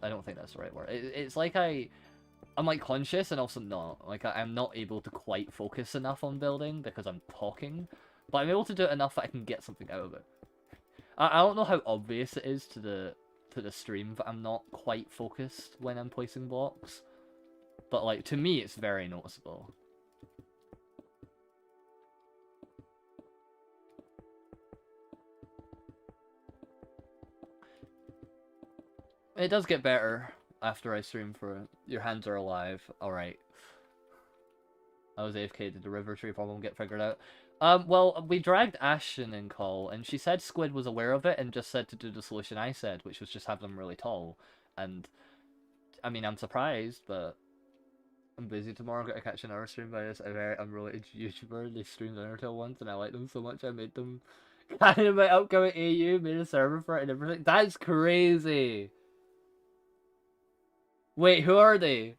I don't think that's the right word. It's like I'm like conscious and also not. Like I'm not able to quite focus enough on building because I'm talking, but I'm able to do it enough that I can get something out of it. I don't know how obvious it is to the stream, but I'm not quite focused when I'm placing blocks. But like to me, it's very noticeable. It does get better after I stream for your hands are alive. Alright. I was AFK. Did the river tree problem get figured out? Well, we dragged Ashton in call, and she said Squid was aware of it and just said to do the solution I said, which was just have them really tall. And, I mean, I'm surprised, but I'm busy tomorrow. I'm going to catch an hour stream by this unrelated YouTuber. They streamed Undertale once, and I liked them so much I made them kind of my upcoming AU, made a server for it and everything. That's crazy! Wait, who are they?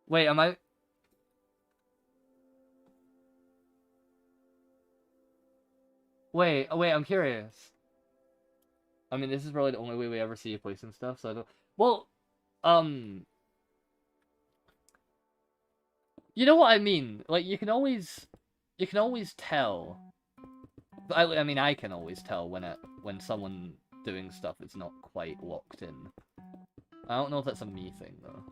Wait, am I... Wait, I'm curious. I mean, this is probably the only way we ever see you placing stuff, so I don't... Well, you know what I mean? Like, you can always tell. I mean, I can always tell when someone doing stuff is not quite locked in. I don't know if that's a me thing, though.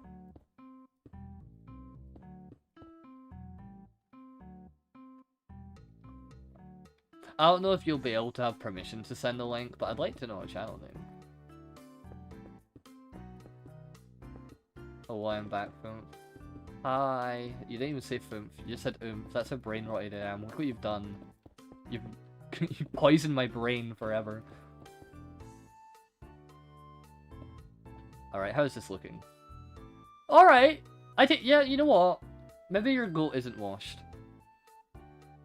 I don't know if you'll be able to have permission to send a link, but I'd like to know a channel name. Oh, I'm back, Foomp. Hi. You didn't even say Foomp. You just said oomph. That's how brain rotted I am. Look what you've done. You've you poisoned my brain forever. Alright, how is this looking? Alright! I think, yeah, you know what? Maybe your goat isn't washed.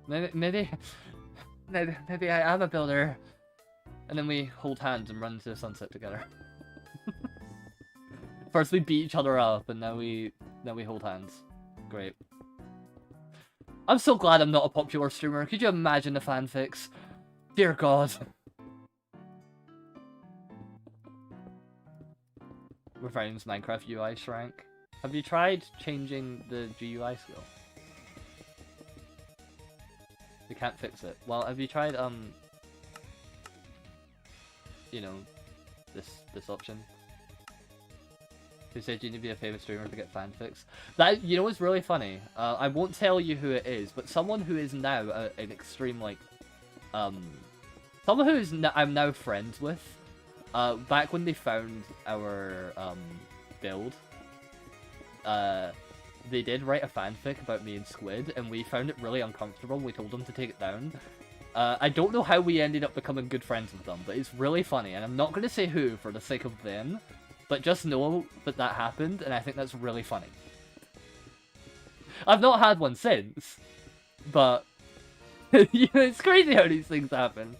Maybe I am a builder. And then we hold hands and run to the sunset together. First we beat each other up, and now we hold hands. Great. I'm so glad I'm not a popular streamer. Could you imagine the fanfics? Dear God. Referring to Minecraft UI shrank. Have you tried changing the GUI skill? You can't fix it. Well, have you tried, you know, this option? Who said you need to be a famous streamer to get fanfics. That, you know what's really funny? I won't tell you who it is, but someone who is now an extreme, like, someone who is I'm now friends with, back when they found our, build, they did write a fanfic about me and Squid, and we found it really uncomfortable, and we told them to take it down. I don't know how we ended up becoming good friends with them, but it's really funny, and I'm not going to say who for the sake of them. But just know that that happened, and I think that's really funny. I've not had one since, but you know, it's crazy how these things happen.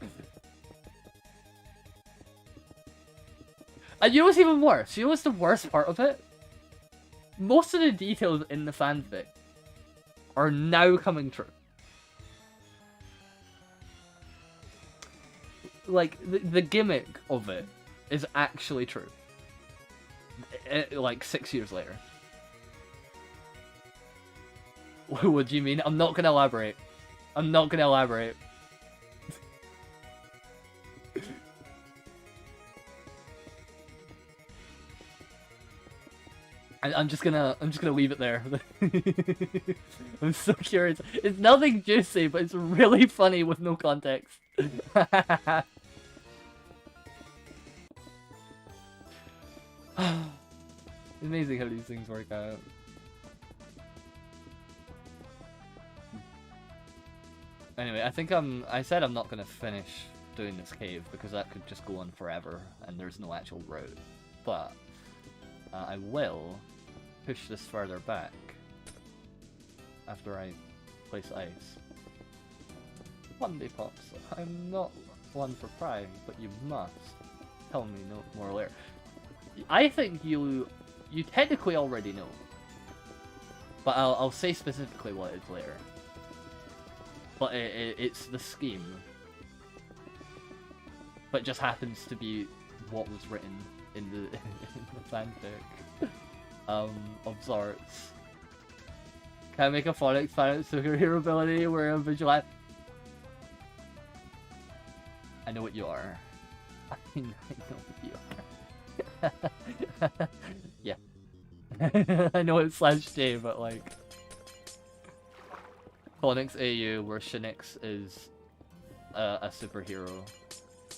And you know what's even worse? You know what's the worst part of it? Most of the details in the fanfic are now coming true. Like, the gimmick of it is actually true. Like 6 years later. What do you mean? I'm not gonna elaborate. I'm not gonna elaborate. I'm just gonna leave it there. I'm so curious. It's nothing juicy, but it's really funny with no context. Amazing how these things work out. Anyway, I think I said I'm not gonna finish doing this cave because that could just go on forever and there's no actual route. But I will push this further back after I place ice. Monday Pops, I'm not one for prying, but you must tell me no more later. I think you technically already know, but I'll say specifically what it is later. But it's the scheme, but just happens to be what was written in the fanfic of sorts. Can I make a phonics fan superhero ability where I'm vigilante? I know what you are. I know what you are. Yeah. I know it's /J, but like Phonics AU where Shinix is a superhero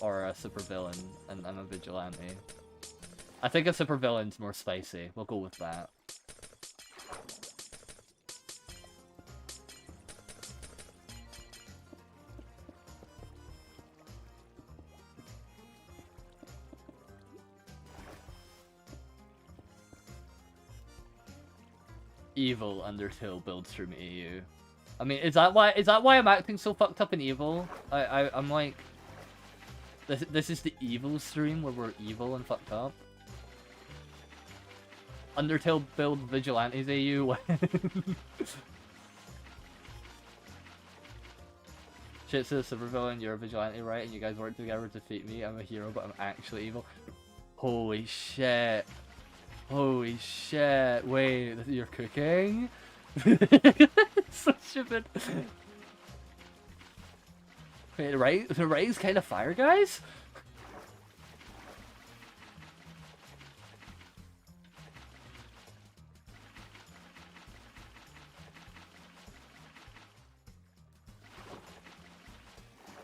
or a supervillain and I'm a vigilante. I think a supervillain's more spicy. We'll go with that. Evil Undertale build stream AU. I mean, is that why I'm acting so fucked up in evil? I'm like, this is the evil stream where we're evil and fucked up. Undertale build vigilantes AU. Shit's a supervillain, you're a vigilante, right? And you guys work together to defeat me. I'm a hero, but I'm actually evil. Holy shit. Holy shit, wait, you're cooking? So stupid. Wait, the right is kind of fire, guys?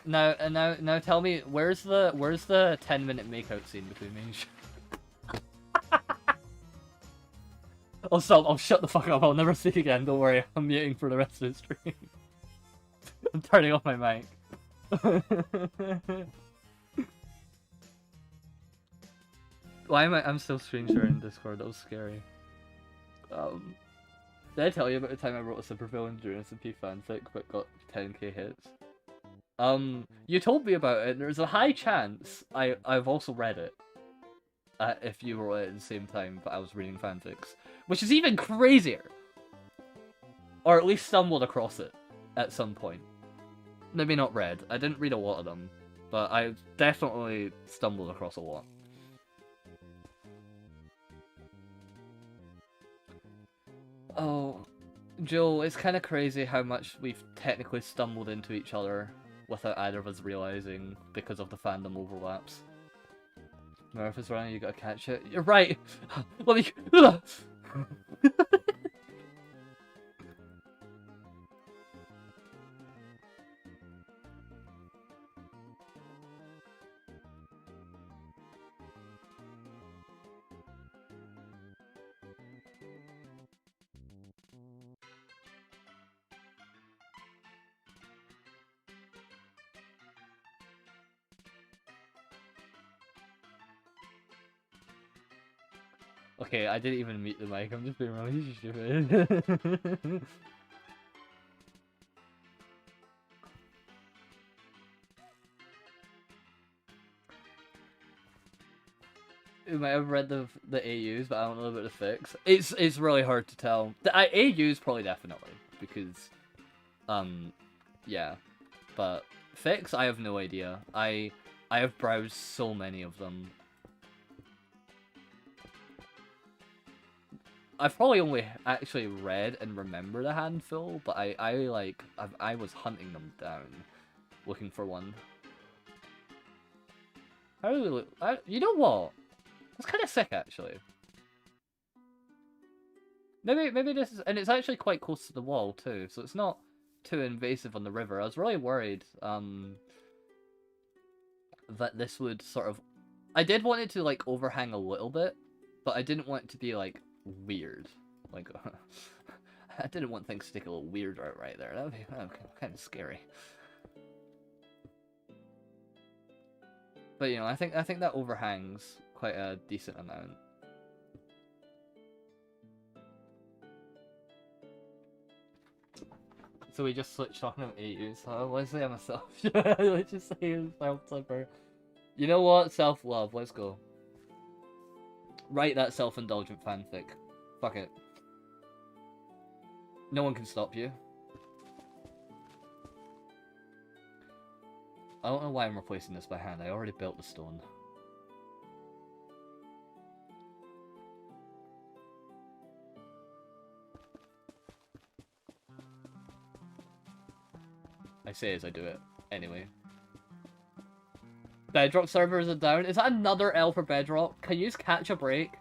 Now tell me, where's the 10-minute makeout scene between me and Oh, stop. I'll shut the fuck up. I'll never speak again. Don't worry. I'm muting for the rest of the stream. I'm turning off my mic. Why am I'm still screen sharing Discord? That was scary. Did I tell you about the time I wrote a supervillain during a SMP fanfic but got 10k hits? You told me about it, and there's a high chance I've also read it. If you wrote it at the same time, but I was reading fanfics. Which is even crazier! Or at least stumbled across it at some point. Maybe not read. I didn't read a lot of them, but I definitely stumbled across a lot. Oh, Joel, it's kind of crazy how much we've technically stumbled into each other without either of us realizing because of the fandom overlaps. If it's running, you gotta catch it. You're right! Let me... Okay, I didn't even mute the mic, I'm just being really stupid. You might have read the AUs, but I don't know about the fix. It's really hard to tell. The AUs probably definitely, because, yeah. But fix, I have no idea. I have browsed so many of them. I've probably only actually read and remembered a handful, but I was hunting them down, looking for one. How do we look? You know what? That's kind of sick, actually. Maybe this is, and it's actually quite close to the wall too, so it's not too invasive on the river. I was really worried, that this would sort of, I did want it to like overhang a little bit, but I didn't want it to be like weird. Like, I didn't want things to take a little weird right there. That would be kind of scary. But you know, I think that overhangs quite a decent amount. So we just switched talking about AUs. Let's say I'm a self. Let's just say I'm self-flipper. You know what? Self-love. Let's go. Write that self-indulgent fanfic. Fuck it. No one can stop you. I don't know why I'm replacing this by hand. I already built the stone. I say as I do it. Anyway. Bedrock servers are down. Is that another L for Bedrock? Can you just catch a break?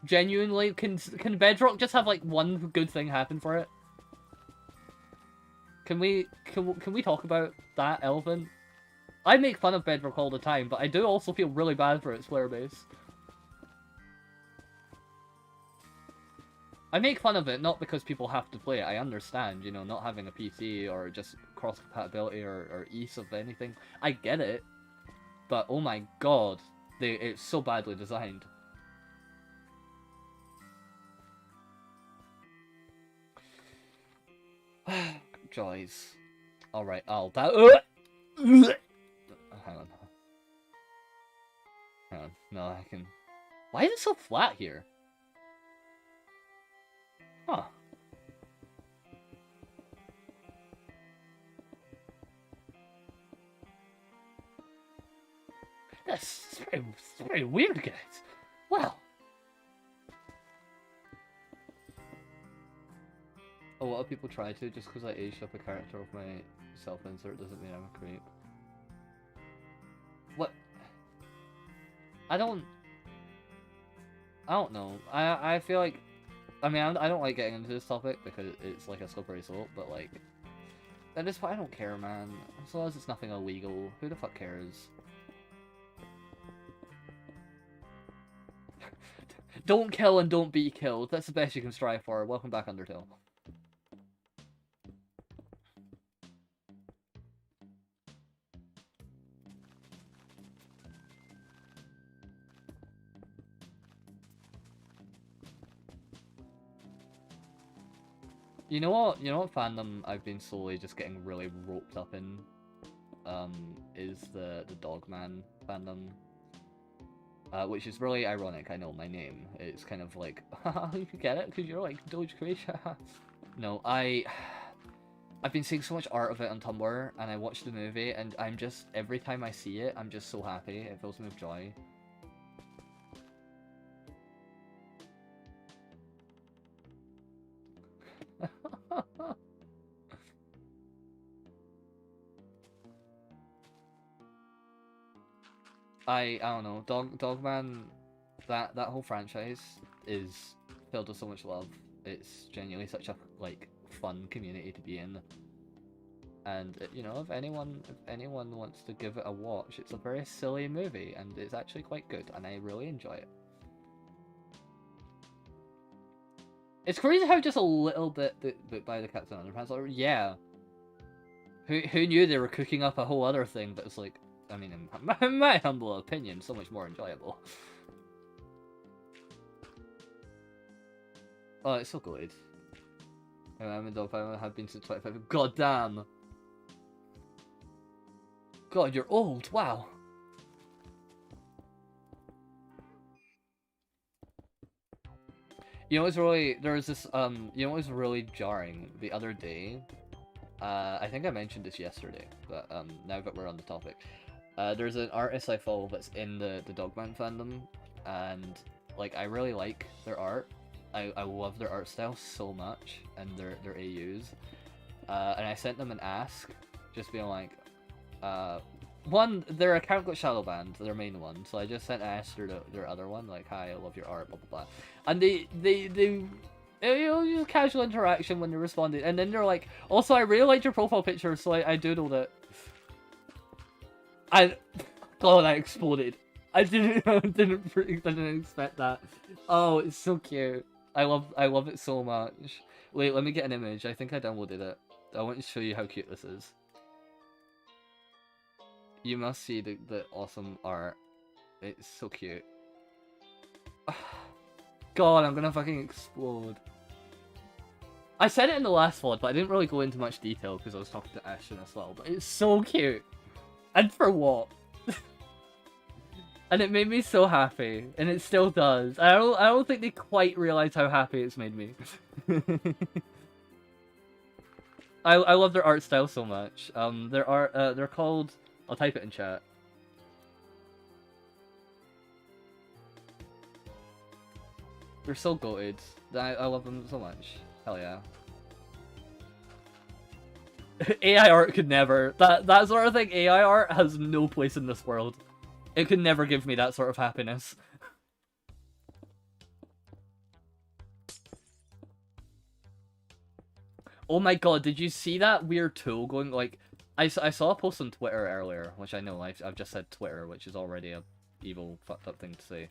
Genuinely, can Bedrock just have like one good thing happen for it? Can we talk about that, Elvin? I make fun of Bedrock all the time, but I do also feel really bad for its player base. I make fun of it not because people have to play it. I understand, you know, not having a PC or just cross-compatibility or ease of anything. I get it. But oh my god, it's so badly designed. Joys. Alright, that. Hang on. Hang on. No, I can. Why is it so flat here? Huh. That's very weird, guys. Wow. A lot of people try to, just because I aged up a character of my self-insert doesn't mean I'm a creep. What? I don't know. I feel like, I mean, I don't like getting into this topic because it's like a slippery slope, but like, at this point I don't care, man. As long as it's nothing illegal, who the fuck cares? Don't kill and don't be killed. That's the best you can strive for. Welcome back, Undertale. You know what fandom I've been slowly just getting really roped up in? Is the Dogman fandom. Which is really ironic, I know, my name. It's kind of like, you can get it because you're like Doge creation. No, I've been seeing so much art of it on Tumblr, and I watched the movie, and I'm just, every time I see it, I'm just so happy. It fills me with joy. I don't know, Dogman, that whole franchise is filled with so much love. It's genuinely such a like fun community to be in. And you know, if anyone wants to give it a watch, it's a very silly movie and it's actually quite good, and I really enjoy it. It's crazy how just a little bit by the Captain Underpants. Like, yeah. Who knew they were cooking up a whole other thing that was like, I mean, in my humble opinion, so much more enjoyable. Oh, it's so good. I'm in Dog Pound, have been since 25. God damn! God, you're old, wow! You know what's really, there was this, you know what was really jarring the other day? I think I mentioned this yesterday, but now that we're on the topic. There's an artist I follow that's in the Dogman fandom, and like I really like their art. I love their art style so much, and their AUs. And I sent them an ask, just being like, one, their account got shadow banned, their main one, so I just sent an ask to their other one, like, hi, I love your art, blah blah blah. And they you know, just casual interaction when they responded, and then they're like, also, I really liked your profile picture, so I doodled it. God, I exploded. I didn't expect that. Oh, it's so cute. I love it so much. Wait, let me get an image. I think I downloaded it. I want to show you how cute this is. You must see the awesome art. It's so cute. God, I'm gonna fucking explode. I said it in the last VOD, but I didn't really go into much detail because I was talking to Ashton as well. But it's so cute. And for what? And it made me so happy, and it still does. I don't think they quite realize how happy it's made me. I love their art style so much. They're called, I'll type it in chat. They're so goated. I love them so much. Hell yeah. AI art could never. That sort of thing, AI art has no place in this world. It could never give me that sort of happiness. Oh my god, did you see that weird tool going, like... I saw a post on Twitter earlier, which I know I've just said Twitter, which is already a evil, fucked up thing to say.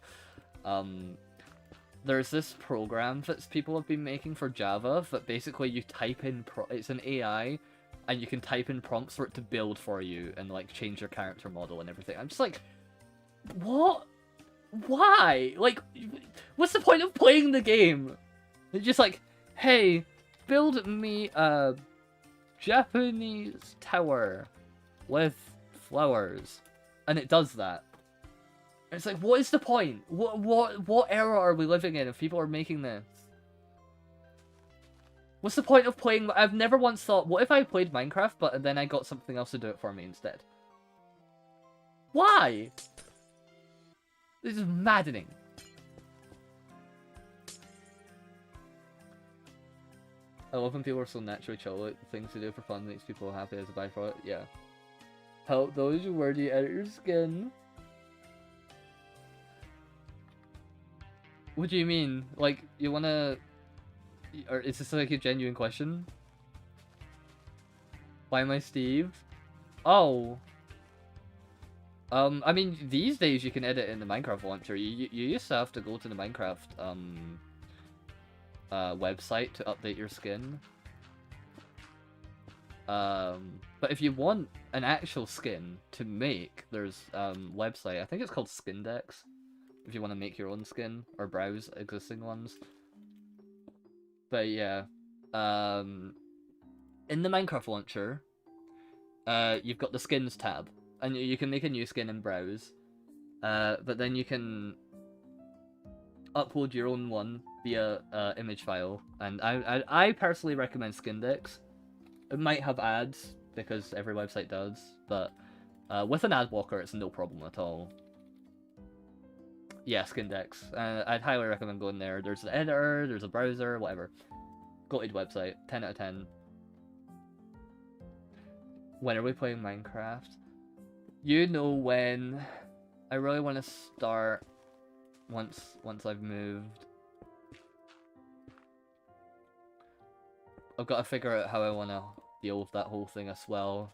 There's this program that people have been making for Java that basically you type in... it's an AI, and you can type in prompts for it to build for you and, like, change your character model and everything. I'm just like... What? Why? Like, what's the point of playing the game? It's just like, hey, build me a Japanese tower with flowers, and it does that. It's like, what is the point? What era are we living in if people are making this? What's the point of playing? I've never once thought, what if I played Minecraft, but then I got something else to do it for me instead? Why? This is maddening. I love when people are so naturally chill with things to do for fun, makes people happy as a byproduct. Yeah. Help those who wear the edit your skin. What do you mean? Like, you wanna... Or is this like a genuine question? Why am I Steve? Oh. I mean, these days you can edit in the Minecraft launcher. You used to have to go to the Minecraft, website to update your skin. But if you want an actual skin to make, there's, website, I think it's called Skindex. If you want to make your own skin, or browse existing ones. But yeah, in the Minecraft launcher, you've got the skins tab. And you can make a new skin and browse, but then you can upload your own one via image file. And I personally recommend Skindex. It might have ads because every website does, but with an ad blocker, it's no problem at all. Yeah, Skindex. I'd highly recommend going there. There's an editor, there's a browser, whatever. Goated website, 10 out of 10. When are we playing Minecraft? You know when. I really want to start once I've moved. I've got to figure out how I want to deal with that whole thing as well.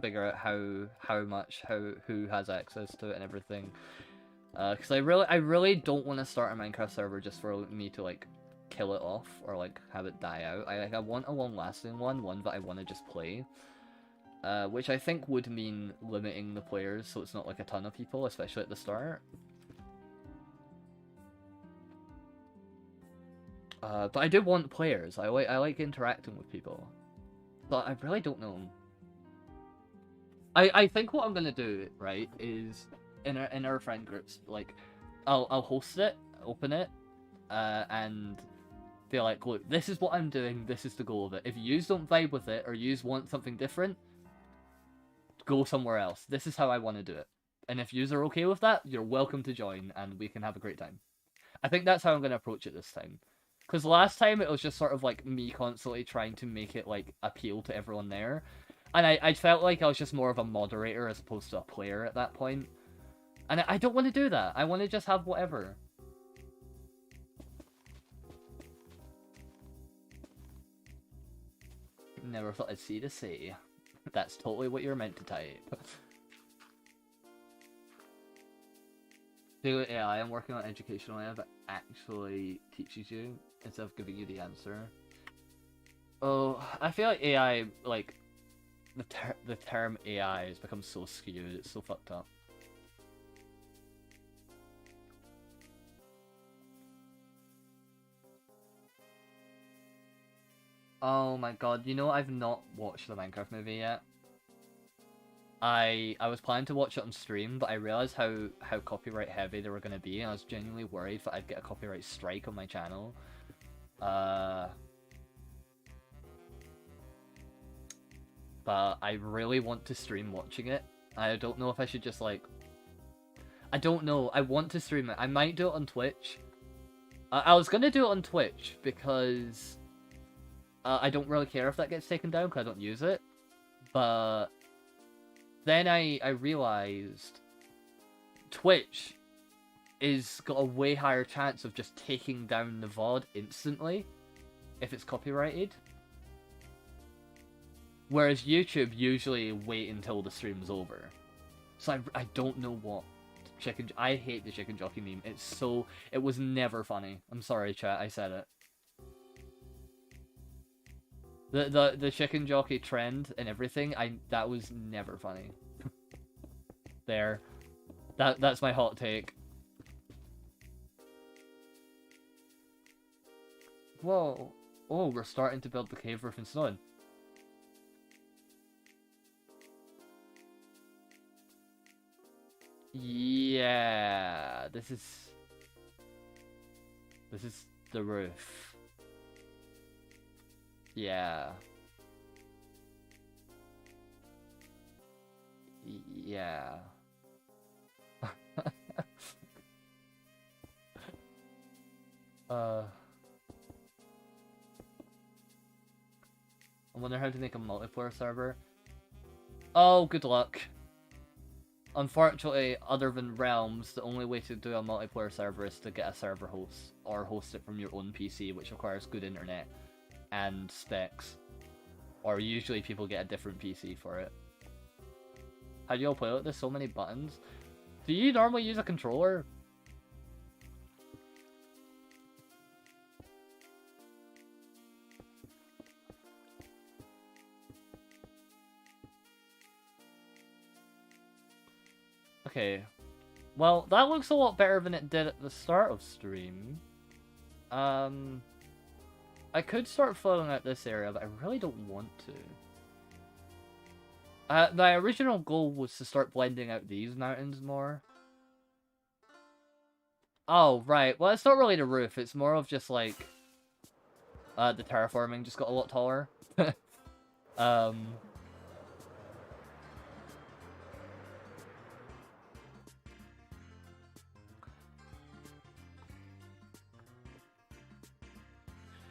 Figure out how much, who has access to it and everything. Because I really don't want to start a Minecraft server just for me to like kill it off or like have it die out. I want a long-lasting one that I want to just play. Which I think would mean limiting the players so it's not like a ton of people, especially at the start. But I do want players. I like interacting with people. But I really don't know. I think what I'm gonna do, right, is in our friend groups, like I'll host it, open it, and be like, look, this is what I'm doing, this is the goal of it. If you don't vibe with it or you want something different, go somewhere else. This is how I want to do it. And if yous are okay with that, you're welcome to join and we can have a great time. I think that's how I'm gonna approach it this time. Because last time it was just sort of like me constantly trying to make it like appeal to everyone there. And I felt like I was just more of a moderator as opposed to a player at that point. And I don't want to do that. I want to just have whatever. Never thought I'd see to say. That's totally what you're meant to type. So yeah, I am working on educational AI that actually teaches you instead of giving you the answer. Oh, I feel like AI, like, the term AI has become so skewed, it's so fucked up. Oh my god, you know I've not watched the Minecraft movie yet. I was planning to watch it on stream, but I realized how copyright heavy they were going to be, and I was genuinely worried that I'd get a copyright strike on my channel. But I really want to stream watching it. I don't know if I should just like... I don't know. I want to stream it. I might do it on Twitch. I was going to do it on Twitch because I don't really care if that gets taken down because I don't use it. But then I realized Twitch is got a way higher chance of just taking down the VOD instantly if it's copyrighted. Whereas YouTube usually wait until the stream's over. So I don't know what chicken... I hate the chicken jockey meme. It's so... It was never funny. I'm sorry, chat. I said it. The chicken jockey trend and everything, that was never funny. There. That's my hot take. Whoa. Oh, we're starting to build the cave roof in stone. Yeah, this is the roof. Yeah. Yeah. I wonder how to make a multiplayer server. Oh, good luck. Unfortunately, other than Realms, the only way to do a multiplayer server is to get a server host, or host it from your own PC, which requires good internet and specs. Or usually people get a different PC for it. How do you all play it? There's so many buttons. Do you normally use a controller? Okay. Well, that looks a lot better than it did at the start of stream. I could start filling out this area, but I really don't want to. My original goal was to start blending out these mountains more. Oh, right. Well, it's not really the roof. It's more of just, like, the terraforming just got a lot taller.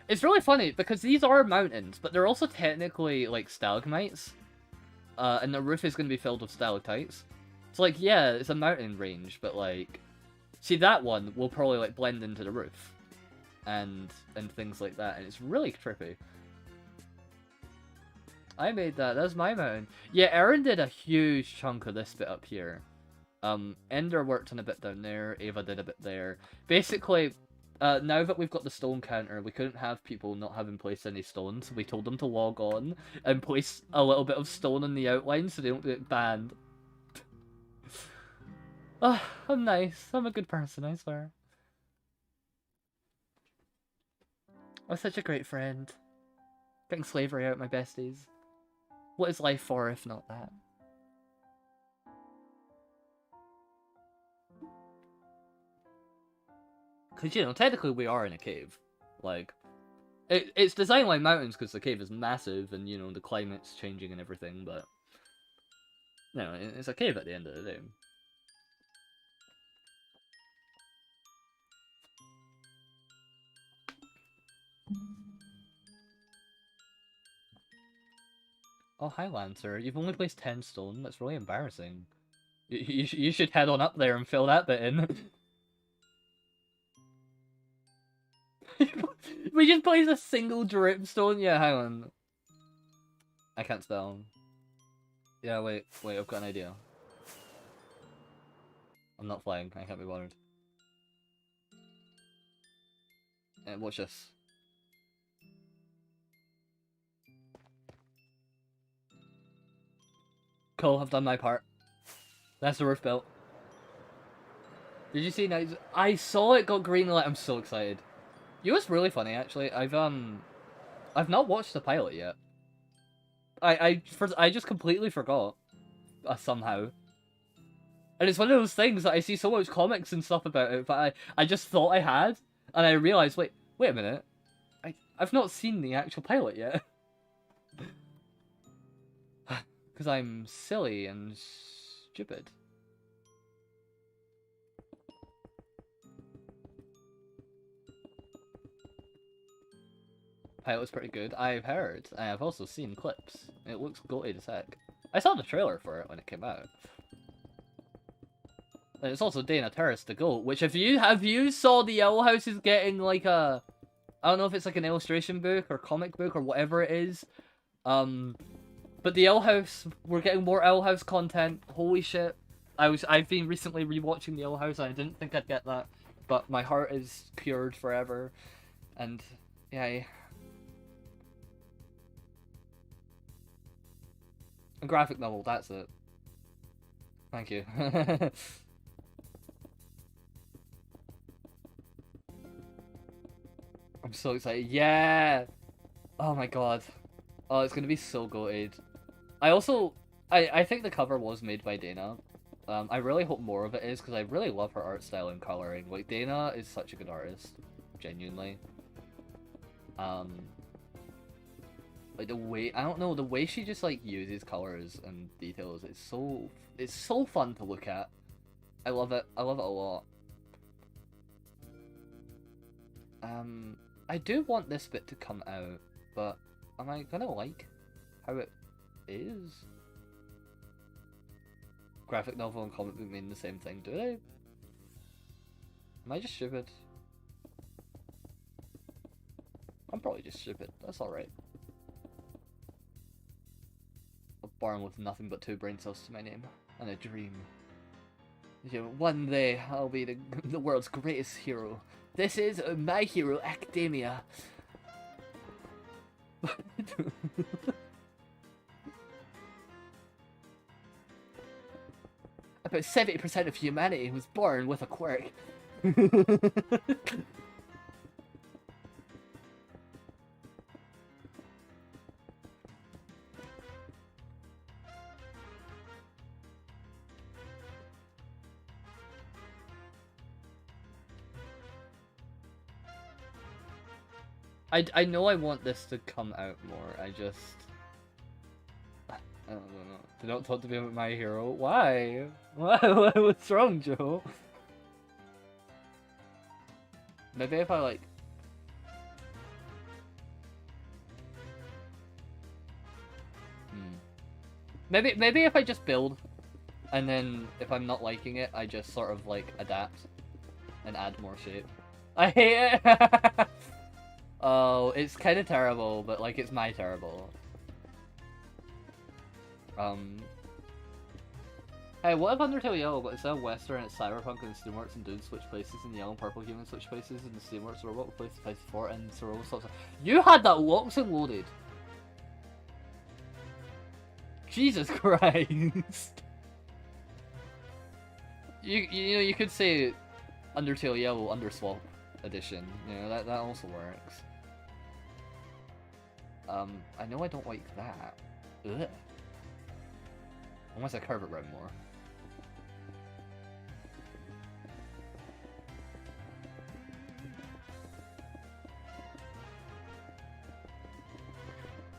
It's really funny, because these are mountains, but they're also technically, like, stalagmites. And the roof is going to be filled with stalactites. It's like, yeah, it's a mountain range, but like, see that one will probably like blend into the roof, and things like that, and it's really trippy. I made that. That's my mountain. Yeah, Aaron did a huge chunk of this bit up here. Ender worked on a bit down there. Ava did a bit there. Basically, now that we've got the stone counter, we couldn't have people not having placed any stone, so we told them to log on and place a little bit of stone on the outline so they don't get banned. Oh, I'm nice. I'm a good person, I swear. I'm such a great friend. Getting slavery out, my besties. What is life for if not that? Because, you know, technically we are in a cave. Like, it's designed like mountains because the cave is massive and, you know, the climate's changing and everything, but... No, it's a cave at the end of the day. Oh, hi, Lancer. You've only placed 10 stone. That's really embarrassing. You should head on up there and fill that bit in. We just placed a single dripstone? Yeah, hang on. I can't spell. Yeah, wait, I've got an idea. I'm not flying. I can't be bothered. Watch this. Cool, I've done my part. That's the roof built. Did you see now? I saw it got green light. I'm so excited. You know what's really funny, actually? I've not watched the pilot yet. I just completely forgot. Somehow. And it's one of those things that I see so much comics and stuff about it, but I just thought I had, and I realized, wait a minute. I've not seen the actual pilot yet. Because I'm silly and stupid. Pilot's pretty good. I've heard. I have also seen clips. It looks goated as heck. I saw the trailer for it when it came out. And it's also Dana Terrace the goat, which have you saw the Owl House is getting like a... I don't know if it's like an illustration book or comic book or whatever it is. But the Owl House, we're getting more Owl House content. Holy shit. I've been recently rewatching the Owl House and I didn't think I'd get that. But my heart is cured forever. And yeah. A graphic novel, that's it. Thank you. I'm so excited. Yeah! Oh my god. Oh, it's gonna be so goated. I think the cover was made by Dana. I really hope more of it is, because I really love her art style and coloring. Like, Dana is such a good artist. Genuinely. Like, the way... I don't know, the way she just, like, uses colors and details, it's so fun to look at. I love it. I love it a lot. I do want this bit to come out, but am I gonna like how it is? Graphic novel and comic book mean the same thing, do they? Am I just stupid? I'm probably just stupid. That's alright. A barn with nothing but 2 brain cells to my name. And a dream. You know, one day I'll be the world's greatest hero. This is My Hero Academia. About 70% of humanity was born with a quirk. I know I want this to come out more, I don't know. Do not talk to me about My Hero. Why? Why? What's wrong, Joe? Maybe if I like... Maybe if I just build And then, if I'm not liking it, I just sort of, like, adapt and add more shape. I hate it! Oh, it's kind of terrible, but, like, it's my terrible. Hey, what if Undertale Yellow, but instead of Western, it's Cyberpunk and Steamworks and Dudes switch places, and Yellow and Purple Humans switch places, and the Steamworks Robot will place the place before, and Sorrow stops. You had that locked and loaded! Jesus Christ! You know, you could say Undertale Yellow Underswap edition. You know, that also works. I know I don't like that. Ugh. Unless I curve it around more.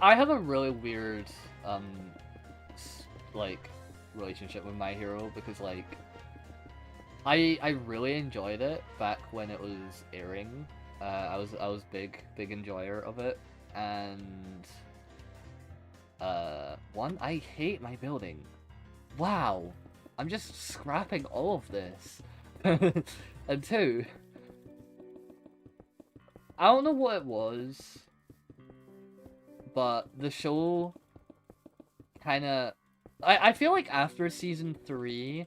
I have a really weird, like, relationship with My Hero because, like, I really enjoyed it back when it was airing. I was big enjoyer of it, and one, I hate my building. Wow, I'm just scrapping all of this. And two, I don't know what it was, but the show kind of... I feel like after season 3,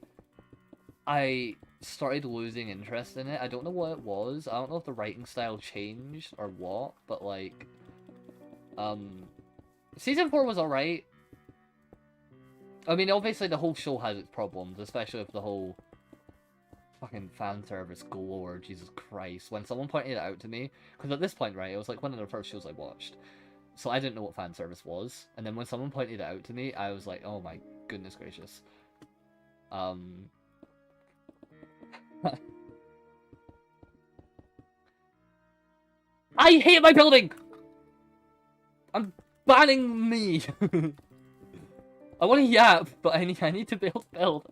I started losing interest in it. I don't know what it was. I don't know if the writing style changed or what, but like... Season 4 was alright. I mean, obviously the whole show has its problems, especially with the whole fucking fan service galore, Jesus Christ. When someone pointed it out to me, because at this point, right, it was like one of the first shows I watched. So I didn't know what fan service was, and then when someone pointed it out to me, I was like, oh my goodness gracious. I hate my building! I'm banning me! I want to yap, but I need to be able to build.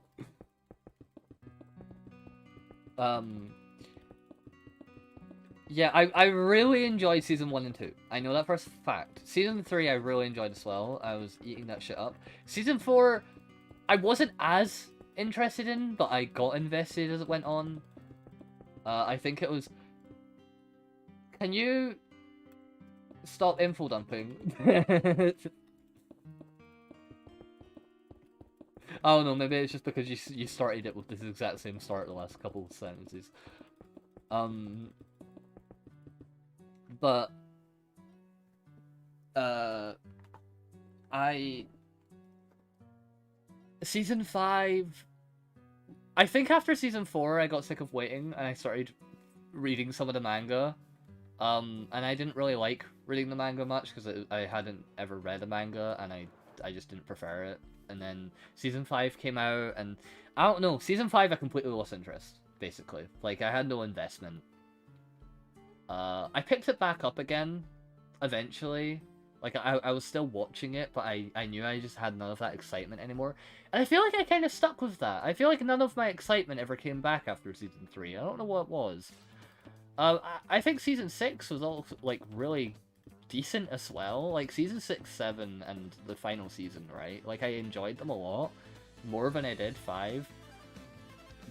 Yeah, I really enjoyed Season 1 and 2. I know that for a fact. Season 3 I really enjoyed as well. I was eating that shit up. Season 4, I wasn't as interested in, but I got invested as it went on. I think it was... Can you... stop info dumping? Oh no, maybe it's just because you started it with this exact same start the last couple of sentences. But Season 5, I think after Season 4 I got sick of waiting and I started reading some of the manga. And I didn't really like reading the manga much because I hadn't ever read a manga and I just didn't prefer it. And then Season 5 came out and I don't know, Season 5 I completely lost interest, basically. Like, I had no investment. I picked it back up again, eventually. Like, I was still watching it, but I knew I just had none of that excitement anymore. And I feel like I kind of stuck with that. I feel like none of my excitement ever came back after Season 3. I don't know what it was. I think Season 6 was all, like, really decent as well. Like, Season 6, 7, and the final season, right? Like, I enjoyed them a lot. More than I did 5.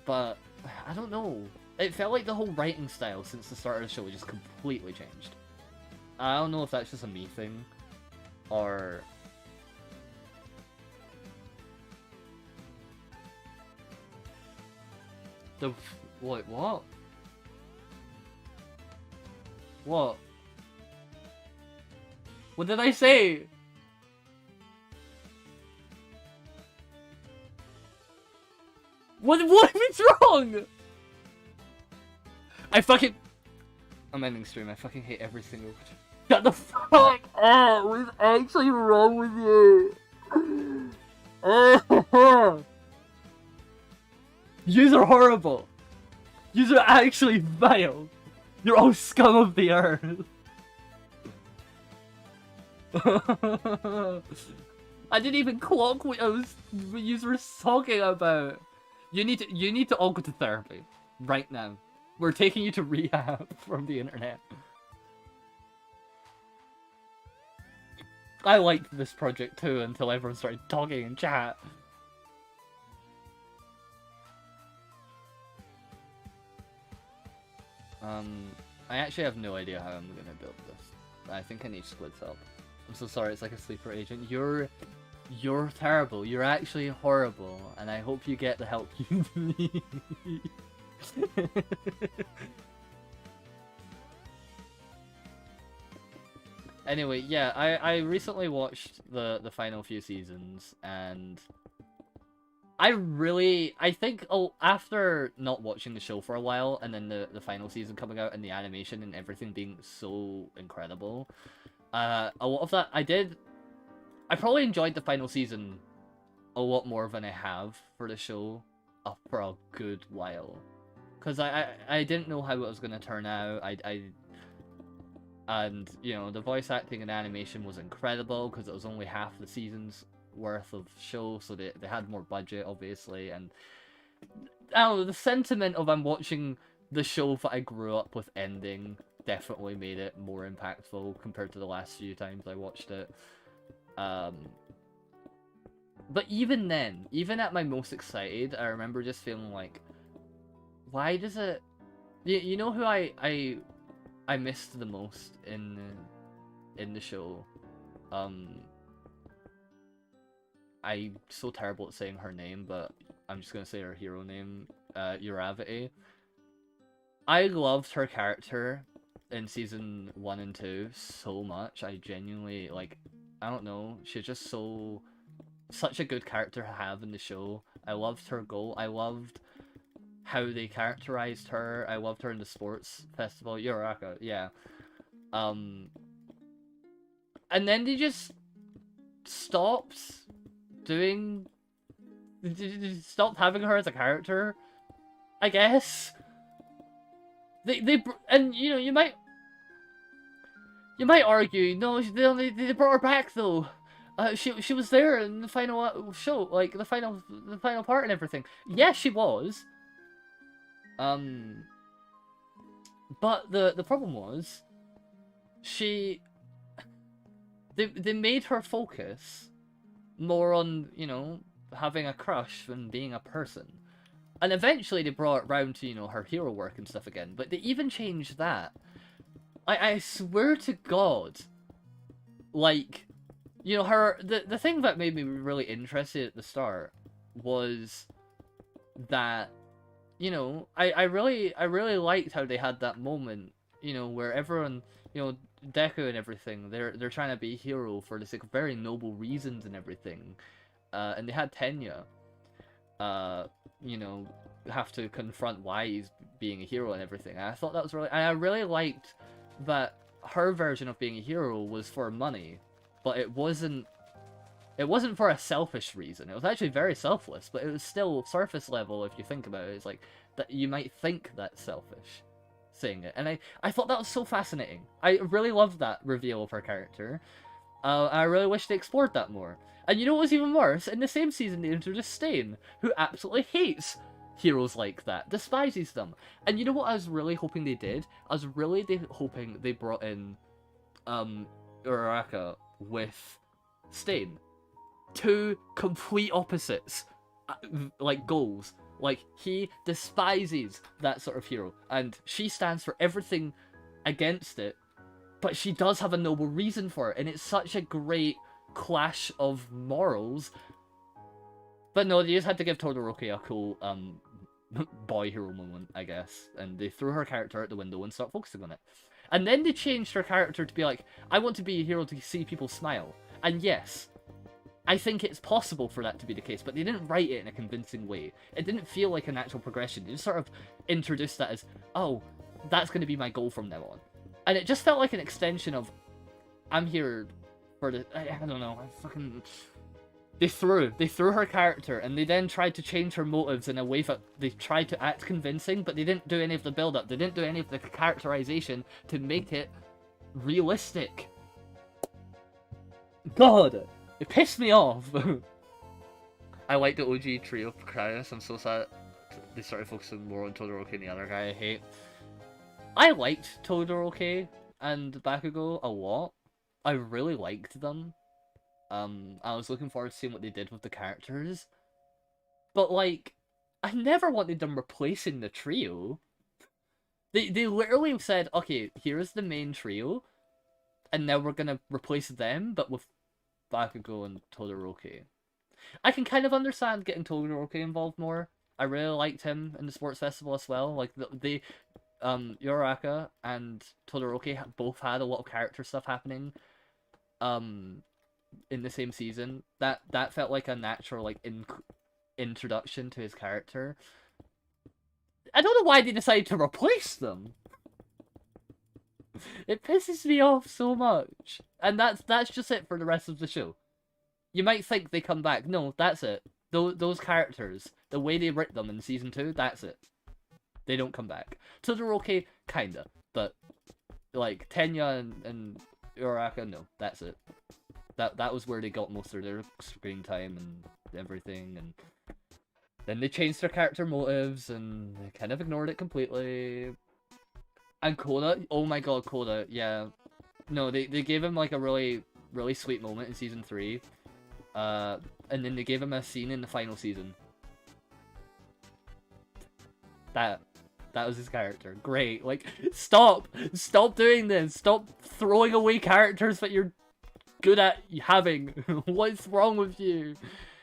But, I don't know. It felt like the whole writing style since the start of the show just completely changed. I don't know if that's just a me thing, or... Wait, what? What? What did I say? What is wrong? I'm ending stream. I fucking hate every single... Shut the fuck up! What's actually wrong with you? Yous are horrible. Yous are actually vile. You're all scum of the earth. I didn't even clock what you were talking about. You need to all go to therapy right now. We're taking you to rehab from the internet. I liked this project too until everyone started talking in chat. I actually have no idea how I'm gonna build this. I think I need splits up. I'm so sorry, it's like a sleeper agent. You're terrible. You're actually horrible, and I hope you get the help you need. Anyway, yeah, I recently watched the final few seasons, and I think after not watching the show for a while, and then the final season coming out, and the animation and everything being so incredible, a lot of that I probably enjoyed the final season a lot more than I have for the show for a good while, because I didn't know how it was gonna turn out. And, you know, the voice acting and animation was incredible because it was only half the season's worth of show, so they had more budget, obviously. And, I don't know, the sentiment of I'm watching the show that I grew up with ending definitely made it more impactful compared to the last few times I watched it. But even then, even at my most excited, I remember just feeling like, why does it... You know who I missed the most in the show? I'm so terrible at saying her name, but I'm just gonna say her hero name, Uravity. I loved her character in season 1 and 2 so much. I genuinely, like, I don't know, she's just such a good character to have in the show. I loved her goal. I loved how they characterized her. I loved her in the sports festival. Yoraka, yeah. And then they just stopped stopped having her as a character, I guess. And you know, you might argue, no, they brought her back though. She was there in the final show, like the final part and everything. Yes, she was. But the problem was, they made her focus more on, you know, having a crush than being a person. And eventually they brought it round to, you know, her hero work and stuff again. But they even changed that. I swear to God, like, you know, the thing that made me really interested at the start was that, you know, I really liked how they had that moment, you know, where everyone, you know, Deku and everything, they're trying to be a hero for the sake of very noble reasons and everything. And they had Tenya, you know, have to confront why he's being a hero and everything. And I thought that was really, and I really liked that her version of being a hero was for money, but it wasn't for a selfish reason. It was actually very selfless, but it was still surface level if you think about it. It's like, that you might think that's selfish, saying it. And I thought that was so fascinating. I really loved that reveal of her character. I really wish they explored that more. And you know what was even worse? In the same season they introduced Stain, who absolutely hates heroes like that, despises them. And you know what I was really hoping they did? I was really hoping they brought in Uraraka with Stain. Two complete opposites, like, goals. Like, he despises that sort of hero, and she stands for everything against it, but she does have a noble reason for it, and it's such a great clash of morals. But no, they just had to give Todoroki a cool boy hero moment, I guess, and they threw her character out the window and started focusing on it. And then they changed her character to be like, I want to be a hero to see people smile. And yes, I think it's possible for that to be the case, but they didn't write it in a convincing way. It didn't feel like a natural progression. They just sort of introduced that as, oh, that's going to be my goal from now on. And it just felt like an extension of, I'm here for the... I don't know, They threw her character, and they then tried to change her motives in a way that they tried to act convincing, but they didn't do any of the build-up. They didn't do any of the characterization to make it realistic. God! It pissed me off! I like the OG trio of Cryonis. I'm so sad they started focusing more on Todoroki and the other guy I hate. I liked Todoroki and Bakugo a lot. I really liked them. I was looking forward to seeing what they did with the characters. But, like, I never wanted them replacing the trio. They literally said, okay, here's the main trio, and now we're gonna replace them, but with Bakugo and Todoroki. I can kind of understand getting Todoroki involved more. I really liked him in the sports festival as well. Like the Uraraka and Todoroki both had a lot of character stuff happening um in the same season. That felt like a natural like introduction to his character. I don't know why they decided to replace them. It pisses me off so much. And that's just it for the rest of the show. You might think they come back. No, that's it. Those characters, the way they writ them in season 2, that's it. They don't come back. Todoroki, kinda, but like Tenya and Uraraka, no, that's it. That was where they got most of their screen time and everything, and then they changed their character motives and they kind of ignored it completely. And Koda, oh my god, Koda, yeah. No, they gave him like a really sweet moment in season 3. And then they gave him a scene in the final season. That was his character. Great. Like, stop doing this. Stop throwing away characters that you're good at having. What's wrong with you?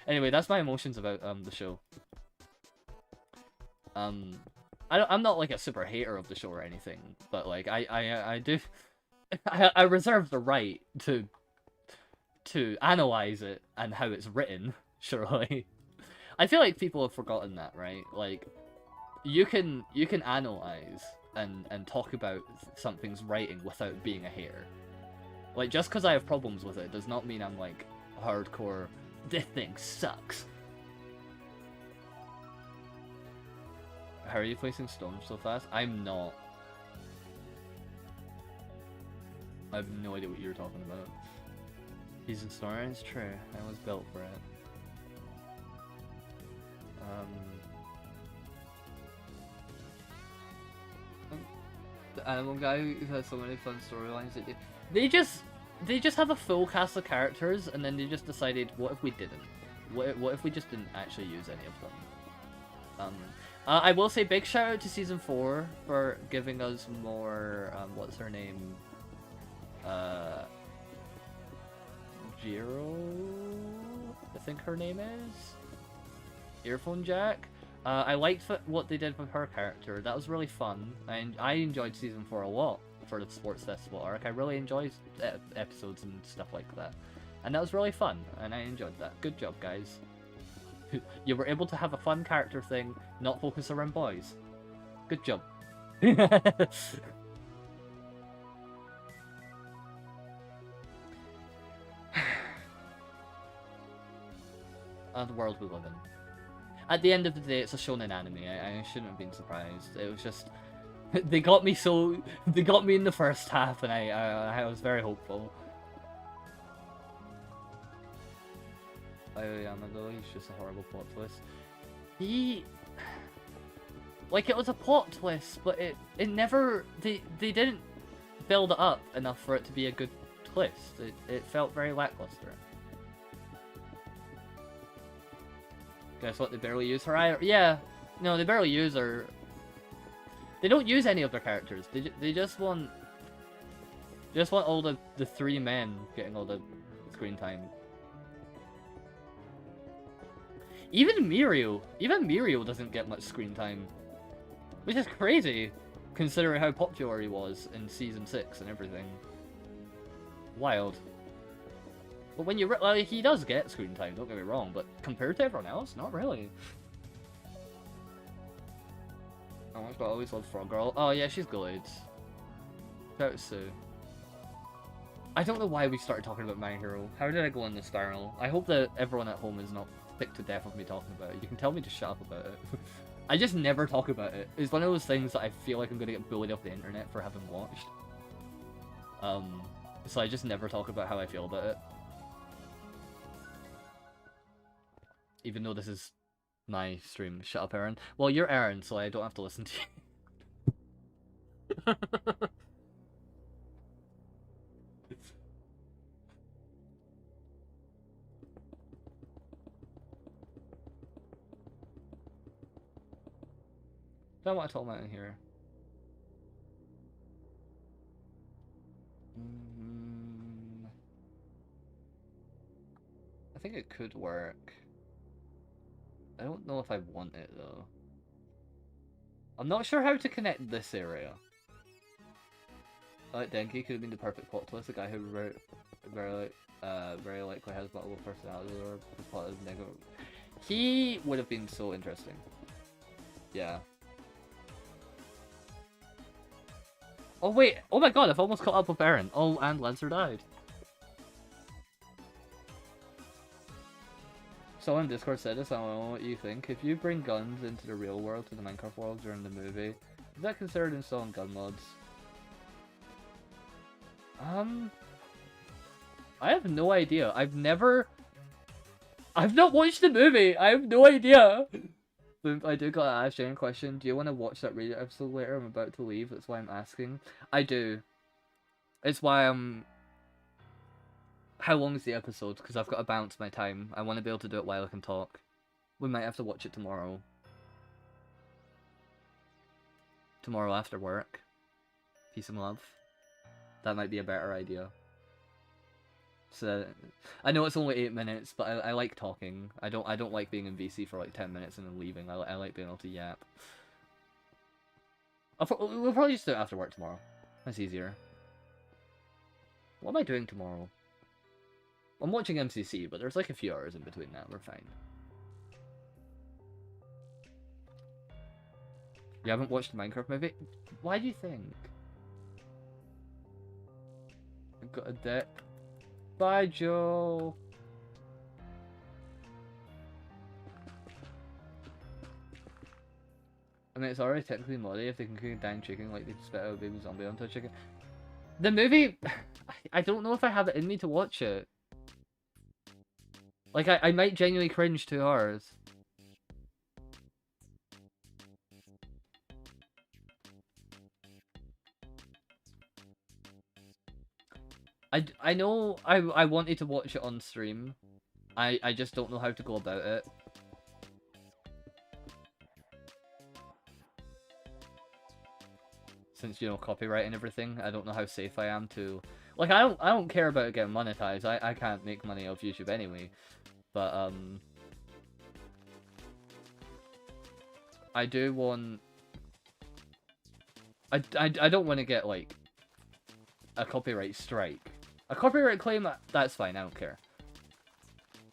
Anyway, that's my emotions about the show. I'm not like a super hater of the show or anything, but like I do I reserve the right to analyze it and how it's written, surely. I feel like people have forgotten that, right? Like you can analyze and talk about something's writing without being a hater. Like just because I have problems with it does not mean I'm like hardcore this thing sucks. How are you placing stones so fast? I'm not. I have no idea what you're talking about. He's in story, it's true. I was built for it. The animal guy who has so many fun storylines. They just have a full cast of characters, and then they just decided, what if we didn't? What if we just didn't actually use any of them? I will say big shout out to season 4 for giving us more, what's her name? Jiro? I think her name is? Earphone Jack? I liked what they did with her character. That was really fun. And I enjoyed season 4 a lot for the sports festival arc. I really enjoyed episodes and stuff like that. And that was really fun, and I enjoyed that. Good job, guys. You were able to have a fun character thing, not focus around boys. Good job. The world we live in. At the end of the day, it's a shonen anime. I shouldn't have been surprised. It was just they got me in the first half, and I was very hopeful. Though he's just a horrible plot twist. Like, it was a plot twist, but it never... They didn't build it up enough for it to be a good twist. It felt very lackluster. Guess what? They barely use her either. Yeah. No, they barely use her. They don't use any of their characters. They just want... They just want all the 3 men getting all the screen time. Even Mirio doesn't get much screen time. Which is crazy, considering how popular he was in Season 6 and everything. Wild. But when you... Like, he does get screen time, don't get me wrong, but compared to everyone else, not really. Oh my god, I always loved Frog Girl. Oh yeah, she's good. Shout out Sue. I don't know why we started talking about My Hero. How did I go in this spiral? I hope that everyone at home is not sick to death of me talking about it. You can tell me to shut up about it. I just never talk about it. It's one of those things that I feel like I'm gonna get bullied off the internet for having watched. So I just never talk about how I feel about it. Even though this is my stream. Shut up, Aaron. Well, you're Aaron, so I don't have to listen to you. Don't want to talk about it here. think it could work. I don't know if I want it though. I'm not sure how to connect this area. I like Denki could have been the perfect plot twist. A guy who very likely has multiple personalities or the plot is negative. He would have been so interesting. Yeah. Oh wait! Oh my god! I've almost caught up with Aaron. Oh, and Lancer died. Someone in Discord said this, I don't know what you think. If you bring guns into the real world to the Minecraft world during the movie, is that considered installing gun mods? I have no idea. I've not watched the movie. I have no idea. I do gotta ask Jane a question. Do you want to watch that radio episode later? I'm about to leave. That's why I'm asking. I do. It's why I'm... How long is the episode? Because I've got to balance my time. I want to be able to do it while I can talk. We might have to watch it tomorrow. Tomorrow after work. Peace and love. That might be a better idea. So, I know it's only 8 minutes, but I like talking. I don't like being in VC for like 10 minutes and then leaving. I like being able to yap. We'll probably just do it after work tomorrow. That's easier. What am I doing tomorrow? I'm watching MCC, but there's like a few hours in between that. We're fine. You haven't watched the Minecraft movie? Why do you think? I've got a dip. Bye, Joe. I mean, it's already technically modded if they can cook a dying chicken like they spit out a baby zombie onto a chicken. The movie, I don't know if I have it in me to watch it. Like, I might genuinely cringe 2 hours. I know I wanted to watch it on stream. I just don't know how to go about it. Since, you know, copyright and everything, I don't know how safe I am to... Like, I don't care about it getting monetized. I can't make money off YouTube anyway. But, I do want... I don't want to get, like, a copyright strike. A copyright claim, that's fine, I don't care.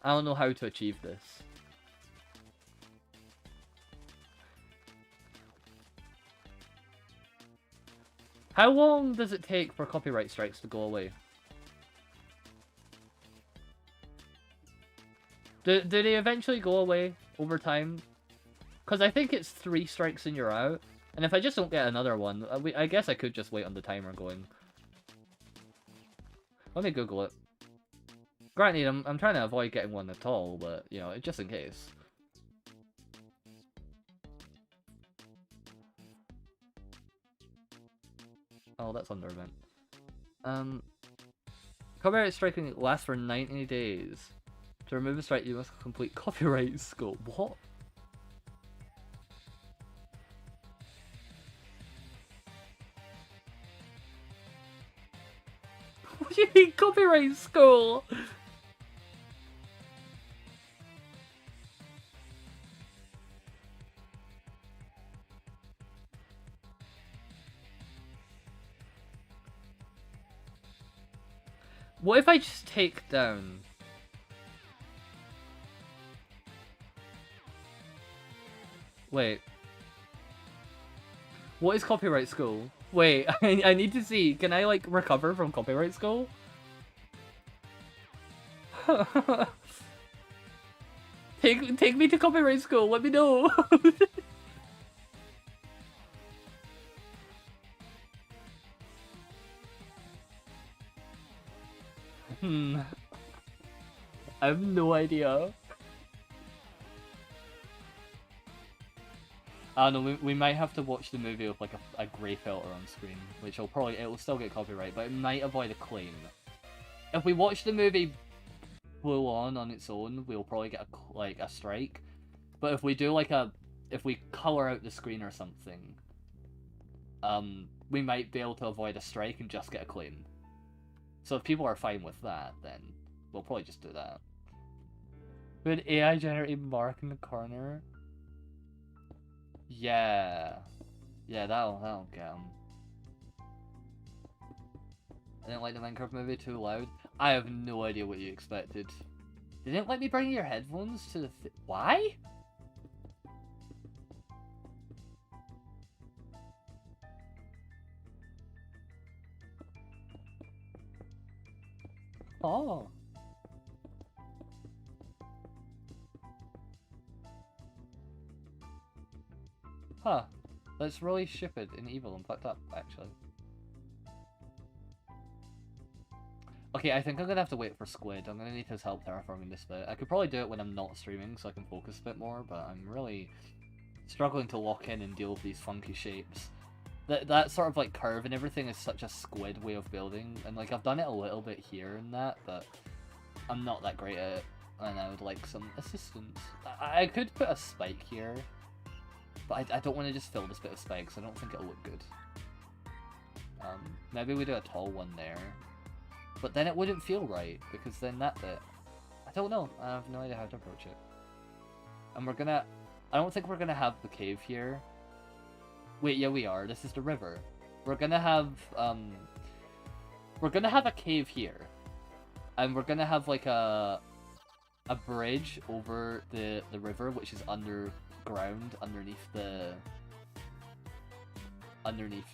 I don't know how to achieve this. How long does it take for copyright strikes to go away? Do they eventually go away over time? Because I think it's 3 strikes and you're out. And if I just don't get another one, I guess I could just wait on the timer going. Let me Google it. Granted, I'm trying to avoid getting one at all, but, you know, just in case. Oh, that's under event. Copyright striking lasts for 90 days. To remove a strike, you must complete copyright scope. What? What do you mean copyright school? What if I just take down... Wait. What is copyright school? Wait, I need to see. Can I, like, recover from copyright school? Take me to copyright school. Let me know. I have no idea. I don't know, we might have to watch the movie with like a grey filter on screen, which it'll still get copyright, but it might avoid a claim. If we watch the movie full on its own, we'll probably get a strike. But if we do if we color out the screen or something, we might be able to avoid a strike and just get a claim. So if people are fine with that, then we'll probably just do that. With AI generated mark in the corner. Yeah. Yeah, that'll get him. I didn't like the Minecraft movie, too loud. I have no idea what you expected. They didn't let me bring your headphones to the why? Oh. Huh. That's really stupid and evil and fucked up, actually. Okay, I think I'm gonna have to wait for Squid. I'm gonna need his help terraforming this bit. I could probably do it when I'm not streaming so I can focus a bit more, but I'm really struggling to lock in and deal with these funky shapes. That sort of like curve and everything is such a Squid way of building, and like I've done it a little bit here and that, but I'm not that great at it, and I would like some assistance. I could put a spike here, but I don't want to just fill this bit with spikes. I don't think it'll look good. Maybe we do a tall one there, but then it wouldn't feel right, because then that bit, I don't know. I have no idea how to approach it. And I don't think we're gonna have the cave here. Wait, yeah, we are. This is the river. We're gonna have a cave here, and we're gonna have like a bridge over the river, which is underground underneath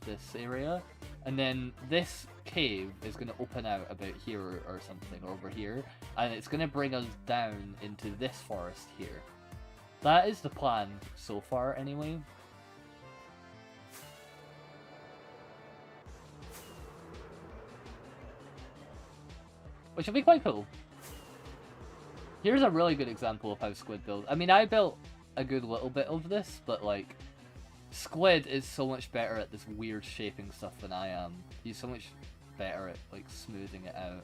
this area, and then this cave is gonna open out about here or something, or over here, and it's gonna bring us down into this forest here. That is the plan so far, anyway. Which will be quite cool. Here's a really good example of how Squid builds. I mean, I built a good little bit of this, but like, Squid is so much better at this weird shaping stuff than I am. He's so much better at like smoothing it out.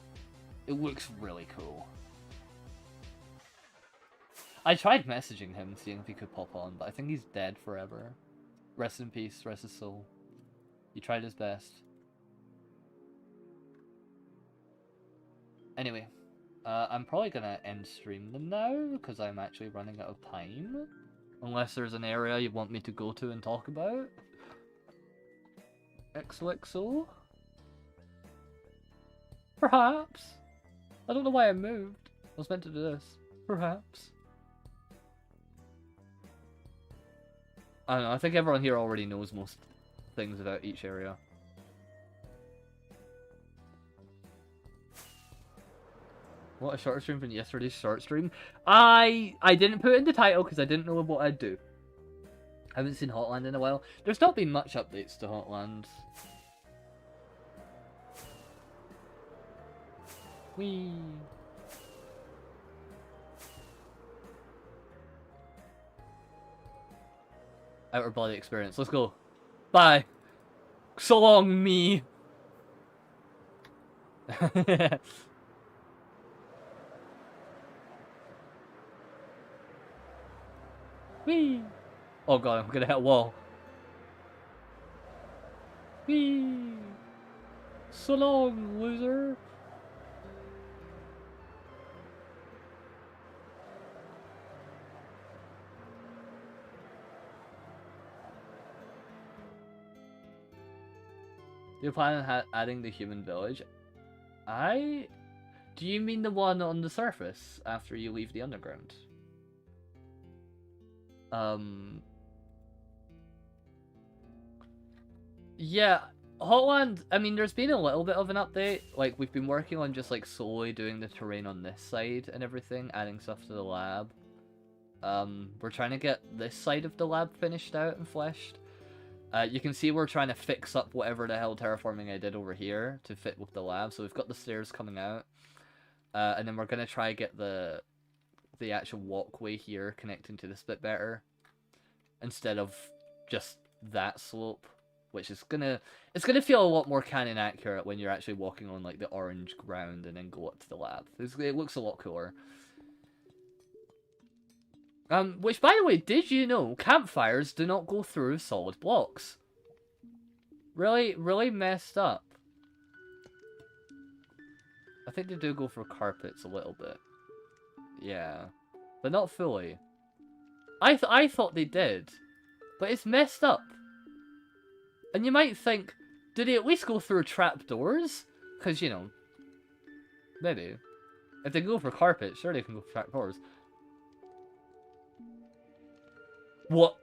It looks really cool. I tried messaging him, seeing if he could pop on, but I think he's dead forever. Rest in peace, rest his soul. He tried his best. Anyway, I'm probably gonna end stream them now, because I'm actually running out of time. Unless there's an area you want me to go to and talk about. XOXO? Perhaps. I don't know why I moved. I was meant to do this. Perhaps. I don't know, I think everyone here already knows most things about each area. What, a short stream from yesterday's short stream? I didn't put it in the title because I didn't know what I'd do. I haven't seen Hotland in a while. There's not been much updates to Hotland. Whee! Outer body experience. Let's go. Bye. So long, me. Whee! Oh god, I'm gonna hit a wall. Whee! So long, loser. Do you plan on adding the human village? Do you mean the one on the surface after you leave the underground? Yeah, Hotland, I mean, there's been a little bit of an update. Like, we've been working on just, like, slowly doing the terrain on this side and everything, adding stuff to the lab. We're trying to get this side of the lab finished out and fleshed. You can see we're trying to fix up whatever the hell terraforming I did over here to fit with the lab. So we've got the stairs coming out. And then we're going to try get the actual walkway here connecting to this bit better. Instead of just that slope. Which is it's gonna feel a lot more canon accurate when you're actually walking on like the orange ground and then go up to the lab. It looks a lot cooler. Which, by the way, did you know campfires do not go through solid blocks? Really messed up. I think they do go for carpets a little bit. Yeah. but not fully. I thought they did, but it's messed up. And you might think, did they at least go through trapdoors? Because, you know, maybe. If they go for carpet, sure they can go for trapdoors. What?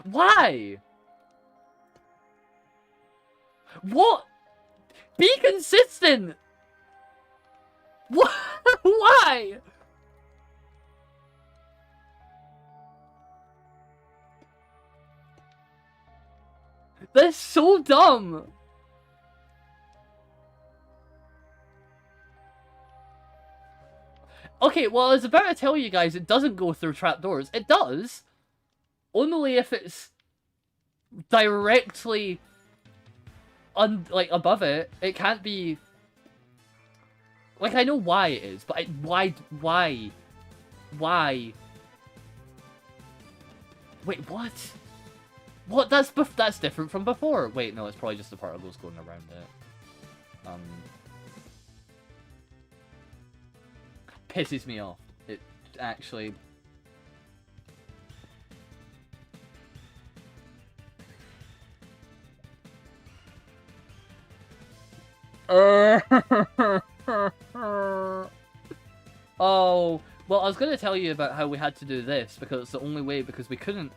Why? What? Be consistent! What? Why? That's so dumb! Okay, well, I was about to tell you guys it doesn't go through trapdoors. It does. Only if it's directly like above it. It can't be. Like, I know why it is, but why? Wait, what? What? That's different from before. Wait, no, it's probably just the particles going around it. Pisses me off. It actually. Oh, well, I was going to tell you about how we had to do this, because it's the only way, because we couldn't...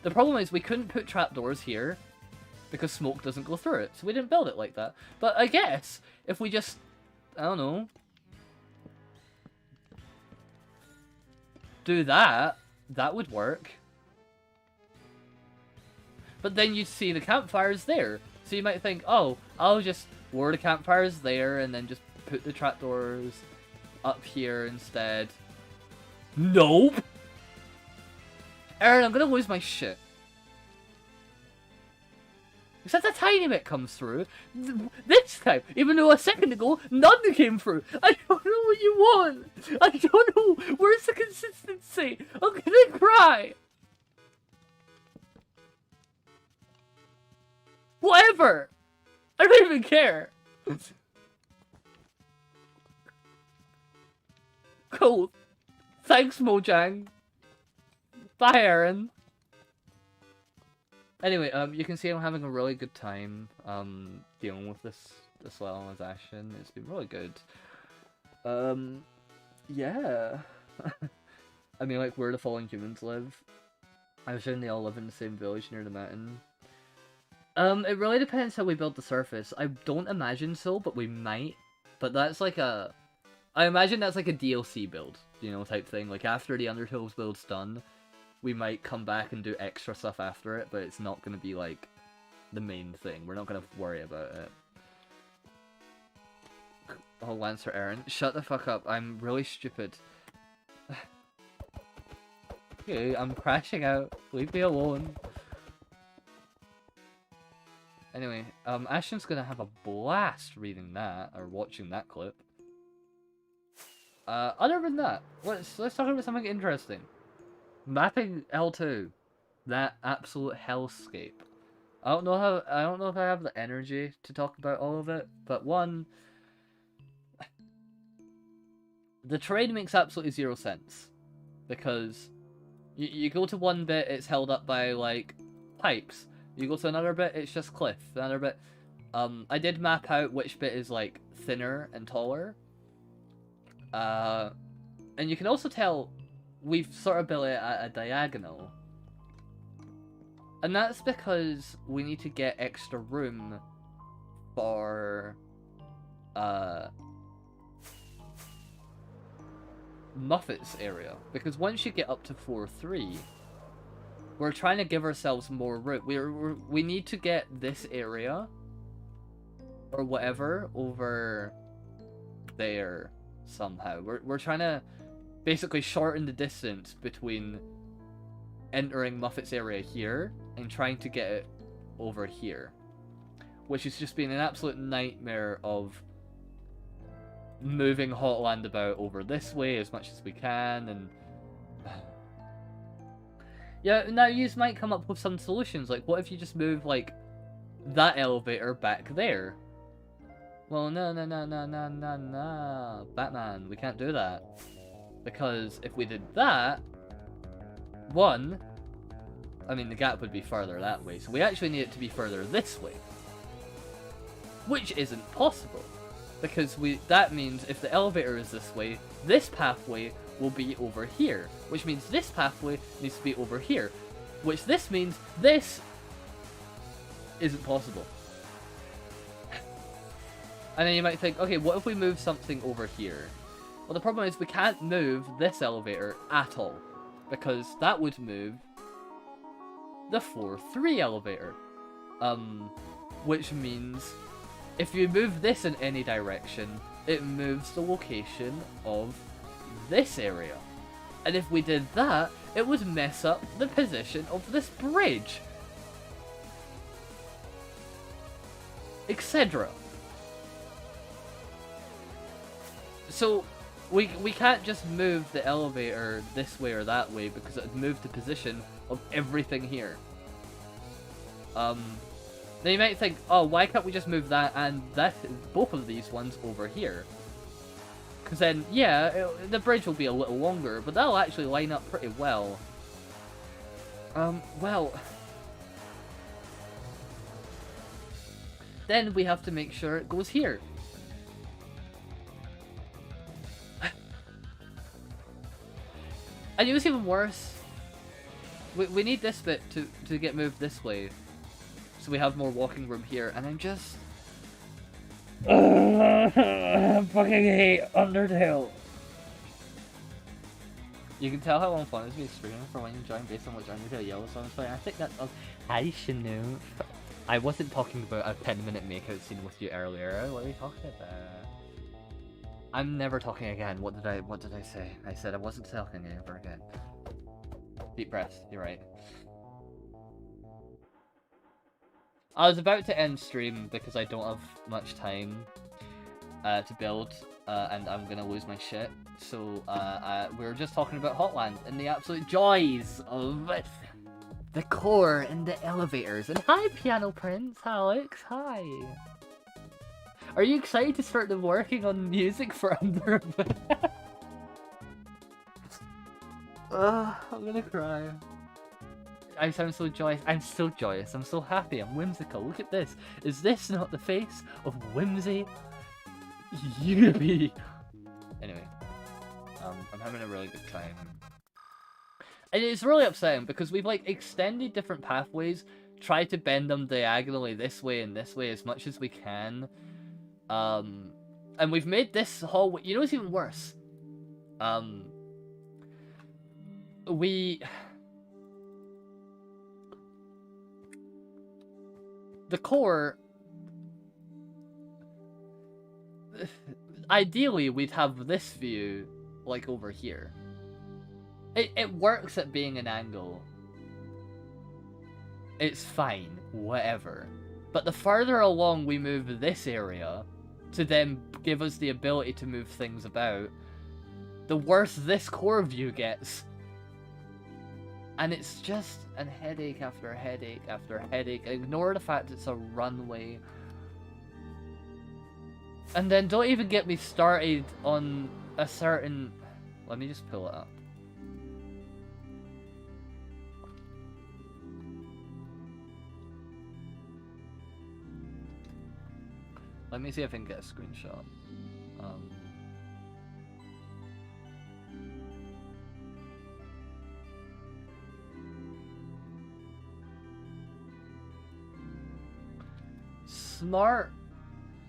The problem is we couldn't put trapdoors here, because smoke doesn't go through it, so we didn't build it like that. But I guess, if we just... I don't know... do that, that would work. But then you'd see the campfires there, so you might think, oh, I'll just lure the campfires there, and then just put the trapdoors up here instead. Nope! Aaron, I'm gonna lose my shit. Except a tiny bit comes through. This time, even though a second ago, none came through. I don't know what you want. I don't know. Where's the consistency? I'm gonna cry. Whatever. I don't even care. Cool. Thanks, Mojang. Bye, Aaron. Anyway, you can see I'm having a really good time, dealing with this level as Ashen. It's been really good. Yeah. I mean, like, where the fallen humans live. I assume they all live in the same village near the mountain. It really depends how we build the surface. I don't imagine so, but we might. But that's like a... I imagine that's like a DLC build, you know, type thing. Like, after the Undertale build's done, we might come back and do extra stuff after it, but it's not going to be, like, the main thing. We're not going to worry about it. Oh, Lancer Aaron. Shut the fuck up. I'm really stupid. Okay, I'm crashing out. Leave me alone. Anyway, Ashton's gonna have a blast reading that, or watching that clip. Other than that, let's talk about something interesting. Mapping L2. That absolute hellscape. I don't know if I have the energy to talk about all of it, but one, the terrain makes absolutely zero sense. Because you go to one bit, it's held up by, like, pipes. You go to another bit, it's just cliff. Another bit, I did map out which bit is, like, thinner and taller. And you can also tell we've sort of built it at a diagonal. And that's because we need to get extra room for, Muffet's area. Because once you get up to 4-3, we're trying to give ourselves more room. We need to get this area, or whatever, over there somehow. We're trying to basically shorten the distance between entering Muffet's area here and trying to get it over here, which has just been an absolute nightmare of moving Hotland about over this way as much as we can. And yeah, now you might come up with some solutions. Like, what if you just move, like, that elevator back there. Well, no, Batman, we can't do that. Because if we did that, one, I mean, the gap would be further that way, so we actually need it to be further this way. Which isn't possible. Because that means if the elevator is this way, this pathway will be over here. Which means this pathway needs to be over here. Which this means this isn't possible. And then you might think, okay, what if we move something over here? Well, the problem is we can't move this elevator at all. Because that would move the floor 3 elevator. Which means if you move this in any direction, it moves the location of this area. And if we did that, it would mess up the position of this bridge. Etc. So, we can't just move the elevator this way or that way because it would move the position of everything here. Now you might think, oh, why can't we just move that and both of these ones over here? Because then, yeah, the bridge will be a little longer, but that'll actually line up pretty well. Well... Then we have to make sure it goes here. And it was even worse. We need this bit to get moved this way. So we have more walking room here, and I'm just... I fucking hate Undertale. You can tell how long fun it is to be streaming for when you join based on which Undertale yellow songs play. I think that's... Hi, Shanu. I wasn't talking about a 10-minute makeout scene with you earlier. What are you talking about? I'm never talking again. What did I say? I said I wasn't talking ever again. Deep breaths. You're right. I was about to end stream because I don't have much time to build, and I'm gonna lose my shit. So we were just talking about Hotland and the absolute joys of the core and the elevators. And hi, Piano Prince, Alex. Hi. Are you excited to start working on music for Under? I'm gonna cry. I sound so joyous. I'm so joyous. I'm so happy. I'm whimsical. Look at this. Is this not the face of whimsy? Yippee! Anyway, I'm having a really good time. And it's really upsetting because we've like extended different pathways, tried to bend them diagonally this way and this way as much as we can. And we've made this hallway. You know what's even worse? The core... Ideally, we'd have this view, like, over here. It works at being an angle. It's fine, whatever. But the further along we move this area, to then give us the ability to move things about, the worse this core view gets. And it's just a headache after headache after headache. Ignore the fact it's a runway. And then don't even get me started on a certain... Let me just pull it up. Let me see if I can get a screenshot.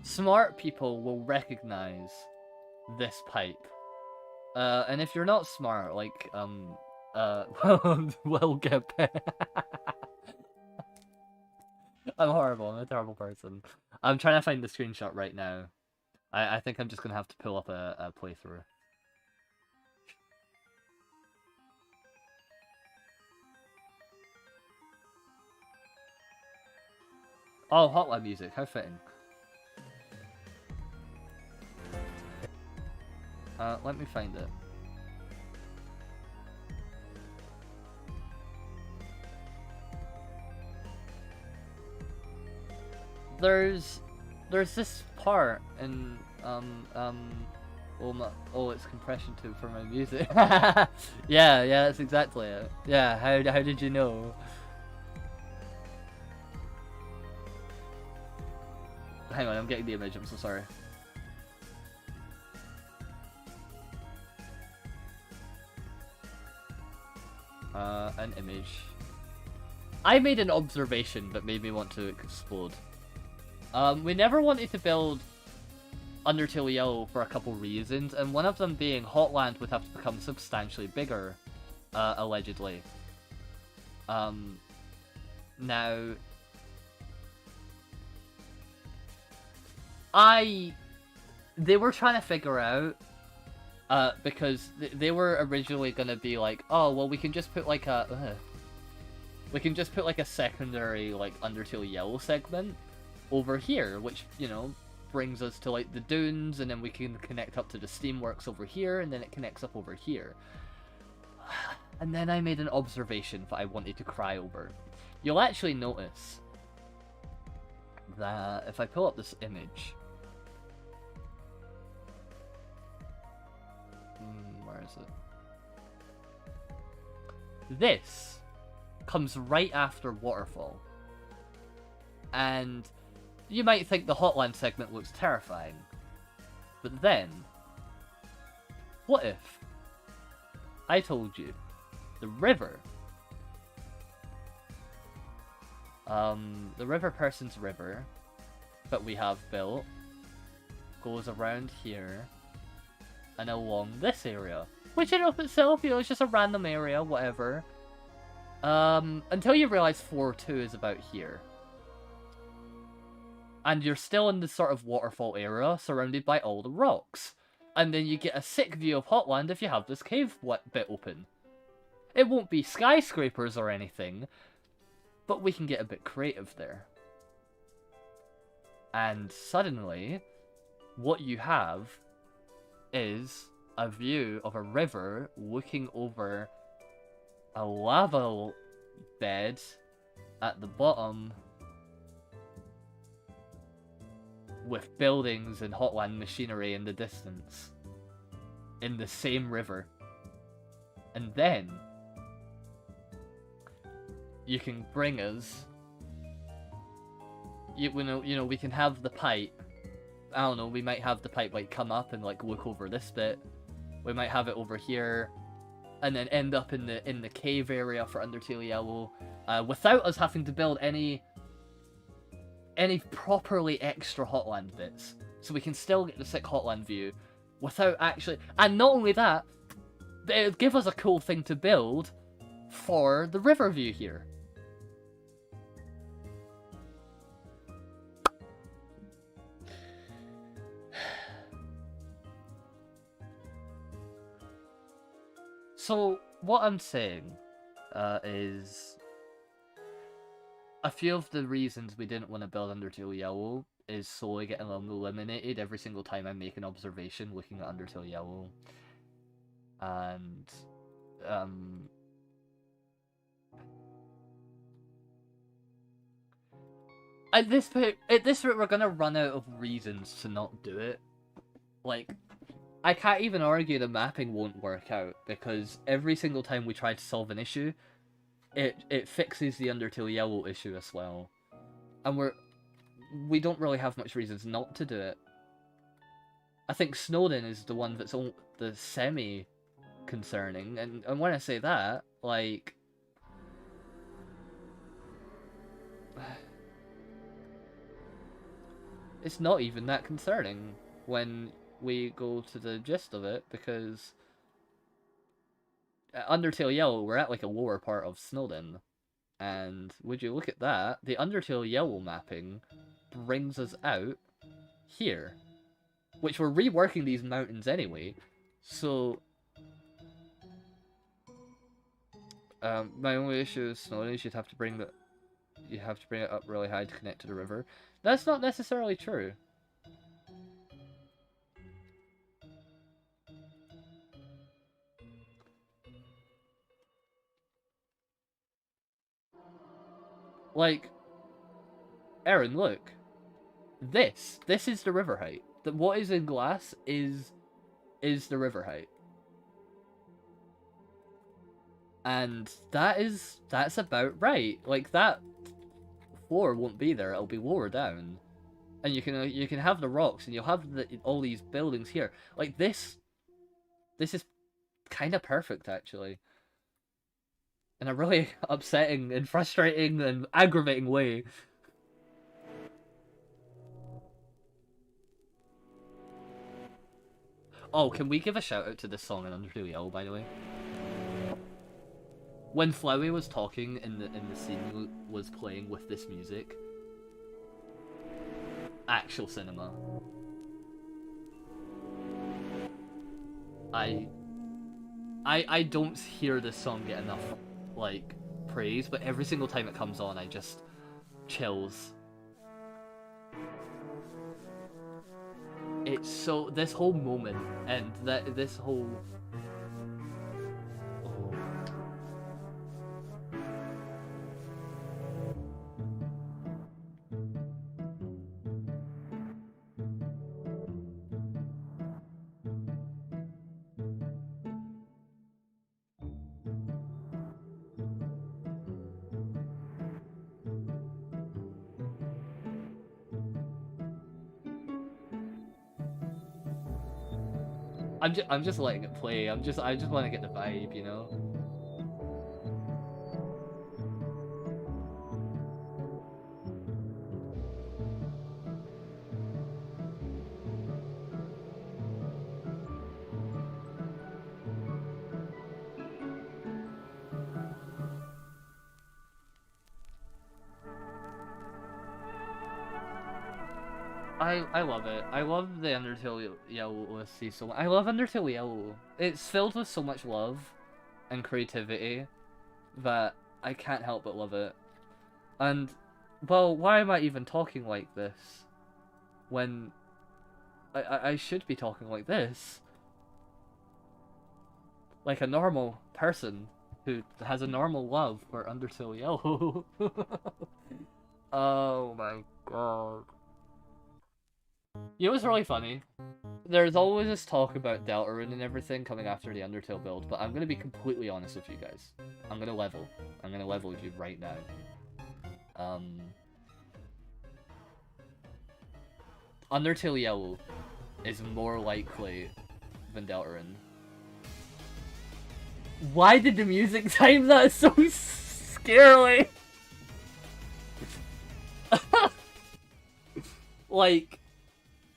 Smart people will recognize this pipe. And if you're not smart, like, well, get back. I'm horrible. I'm a terrible person. I'm trying to find the screenshot right now. I think I'm just gonna have to pull up a playthrough. Oh, Hotline music. How fitting. Let me find it. there's this part in oh, it's compression too for my music. yeah, that's exactly it. Yeah, how did you know? Hang on, I'm getting the image. I'm so sorry. An image. I made an observation that made me want to explode. We never wanted to build Undertale Yellow for a couple reasons, and one of them being Hotland would have to become substantially bigger, allegedly. Now... They were trying to figure out, because they were originally gonna be like, oh, well, we can just put like a... we can just put like a secondary, like, Undertale Yellow segment over here, which, you know, brings us to like the dunes, and then we can connect up to the steamworks over here, and then it connects up over here. And then I made an observation that I wanted to cry over. You'll actually notice that if I pull up this image, where is it? This comes right after Waterfall, and you might think the Hotland segment looks terrifying, but then, what if I told you the river, the river person's river that we have built goes around here and along this area, which in of itself, you know, is just a random area, whatever, until you realize 4-2 is about here. And you're still in the sort of waterfall area, surrounded by all the rocks. And then you get a sick view of Hotland if you have this cave bit open. It won't be skyscrapers or anything, but we can get a bit creative there. And suddenly, what you have is a view of a river looking over a lava bed at the bottom, with buildings and Hotland machinery in the distance, in the same river. And then you can bring us, you know, we can have the pipe. I don't know, we might have the pipe like come up and like look over this bit. We might have it over here, and then end up in the cave area for Undertale Yellow, without us having to build any properly extra Hotland bits. So we can still get the sick Hotland view without actually... And not only that, it would give us a cool thing to build for the river view here. So, what I'm saying is... a few of the reasons we didn't want to build Undertale Yellow is solely getting eliminated every single time I make an observation looking at Undertale Yellow. And, at this point, we're gonna run out of reasons to not do it. Like, I can't even argue the mapping won't work out, because every single time we try to solve an issue, it fixes the Undertale Yellow issue as well. And we don't really have much reasons not to do it. I think Snowden is the one that's the semi-concerning, and when I say that, like... it's not even that concerning when we go to the gist of it, because... at Undertale Yellow, we're at like a lower part of Snowden, and would you look at that, the Undertale Yellow mapping brings us out here, which we're reworking these mountains anyway, so my only issue is Snowden is you have to bring it up really high to connect to the river. That's not necessarily true. Like, Aaron, look. This is the river height. What is in glass is the river height. And that's about right. Like, that floor won't be there, it'll be lower down. And you can have the rocks, and you'll have all these buildings here. Like, this is kind of perfect, actually. In a really upsetting and frustrating and aggravating way. Oh, can we give a shout out to this song in Undertale Yellow, by the way? When Flowey was talking in the scene was playing with this music. Actual cinema. I don't hear this song get enough, like, praise, but every single time it comes on, I just chills. It's so, this whole moment and this whole. I'm just letting it play. I just want to get the vibe, you know. I love it. I love the Undertale Yellow OST so much. I love Undertale Yellow. It's filled with so much love and creativity that I can't help but love it. And, well, why am I even talking like this when I should be talking like this? Like a normal person who has a normal love for Undertale Yellow. Oh my god. You know what's really funny? There's always this talk about Deltarune and everything coming after the Undertale build, but I'm gonna be completely honest with you guys. I'm gonna level with you right now. Undertale Yellow is more likely than Deltarune. Why did the music time that so scarily? Like,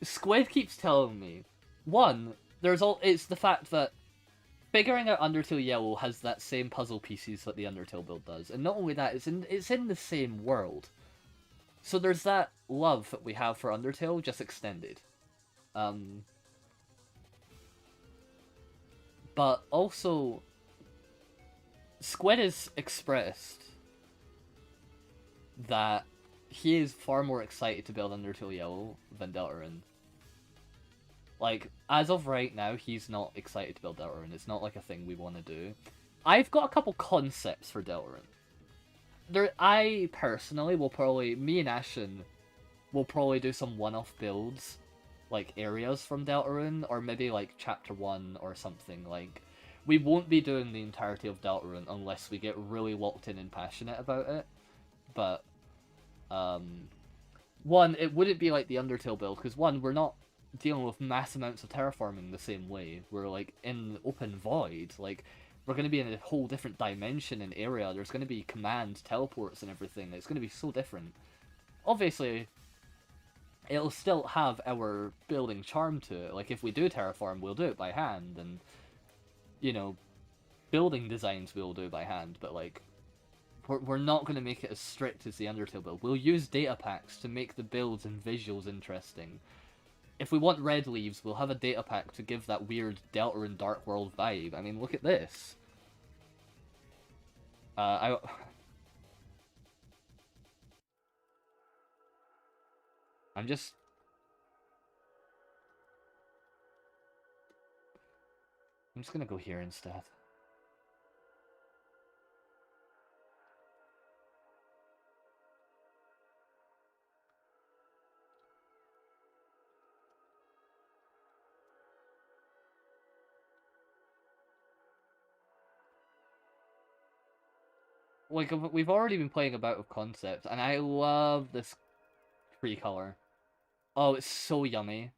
Squid keeps telling me, one, it's the fact that figuring out Undertale Yellow has that same puzzle pieces that the Undertale build does, and not only that, it's in the same world. So there's that love that we have for Undertale just extended. But also, Squid has expressed that he is far more excited to build Undertale Yellow than Deltarune. Like, as of right now, he's not excited to build Deltarune. It's not like a thing we want to do. I've got a couple concepts for Deltarune. I personally will probably, me and Ashen will probably do some one-off builds, like areas from Deltarune, or maybe like Chapter 1 or something. Like, we won't be doing the entirety of Deltarune unless we get really locked in and passionate about it. But, one, it wouldn't be like the Undertale build, because one, we're not dealing with mass amounts of terraforming the same way. We're like in open void. Like, we're going to be in a whole different dimension and area. There's going to be command teleports and everything. It's going to be so different. Obviously, it'll still have our building charm to it. Like, if we do terraform, we'll do it by hand, and, you know, building designs we'll do by hand, but, like, we're not going to make it as strict as the Undertale build. We'll use data packs to make the builds and visuals interesting. If we want red leaves, we'll have a data pack to give that weird Deltarune Dark World vibe. I mean, look at this. I'm just gonna go here instead. like, we've already been playing about with concepts, and I love this tree color. Oh, it's so yummy.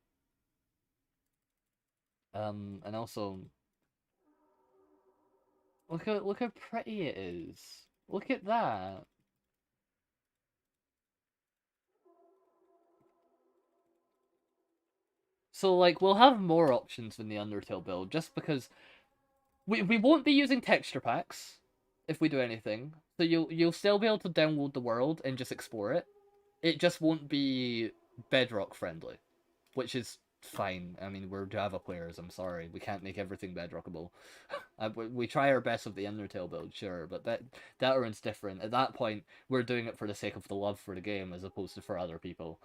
And also, look how pretty it is. Look at that. So, like, we'll have more options than the Undertale build, just because we won't be using texture packs if we do anything. So you'll still be able to download the world and just explore it. It just won't be Bedrock friendly, which is fine. I mean, we're Java players. I'm sorry, we can't make everything Bedrockable. We try our best with the Undertale build, sure, but that runs different. At that point, we're doing it for the sake of the love for the game as opposed to for other people.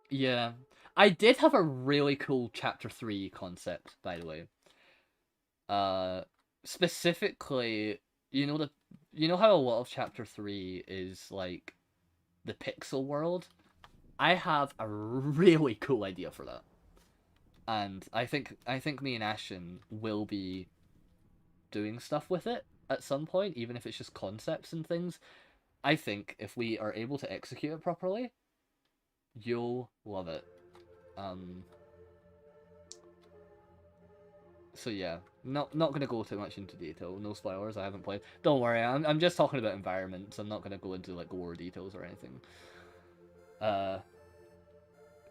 Yeah. I did have a really cool Chapter 3 concept, by the way. Specifically, you know how a lot of Chapter 3 is like the pixel world? I have a really cool idea for that. And I think me and Ashton will be doing stuff with it at some point, even if it's just concepts and things. I think if we are able to execute it properly, you'll love it. So yeah, not gonna go too much into detail. No spoilers. I haven't played. Don't worry. I'm just talking about environments. I'm not gonna go into like lore details or anything. But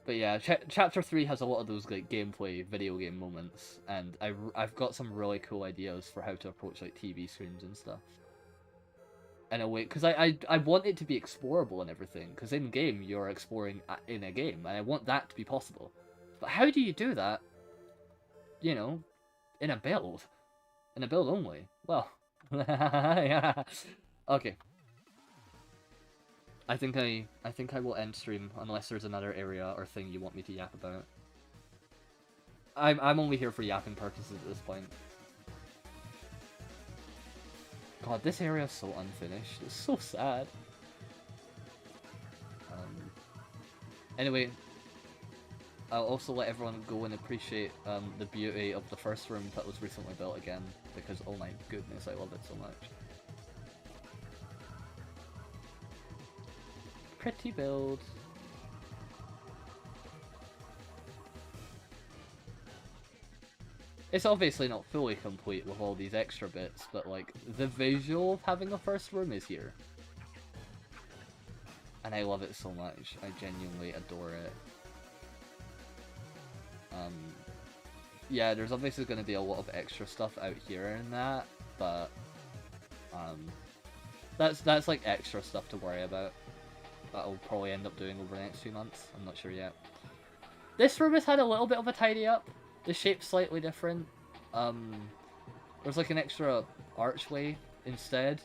yeah, chapter 3 has a lot of those like gameplay, video game moments, and I've got some really cool ideas for how to approach like TV screens and stuff. In a way, because I want it to be explorable and everything. Because in game you're exploring in a game, and I want that to be possible. But how do you do that? You know, in a build. In a build only. Well, yeah. Okay. I think I will end stream unless there's another area or thing you want me to yap about. I'm only here for yapping purposes at this point. God, this area is so unfinished. It's so sad. Anyway, I'll also let everyone go and appreciate the beauty of the first room that was recently built again, because oh my goodness, I love it so much. Pretty build. It's obviously not fully complete with all these extra bits, but like, the visual of having a first room is here. And I love it so much. I genuinely adore it. Yeah, there's obviously going to be a lot of extra stuff out here in that, but that's like extra stuff to worry about. That I'll probably end up doing over the next few months. I'm not sure yet. This room has had a little bit of a tidy up. The shape's slightly different. There's like an extra archway instead.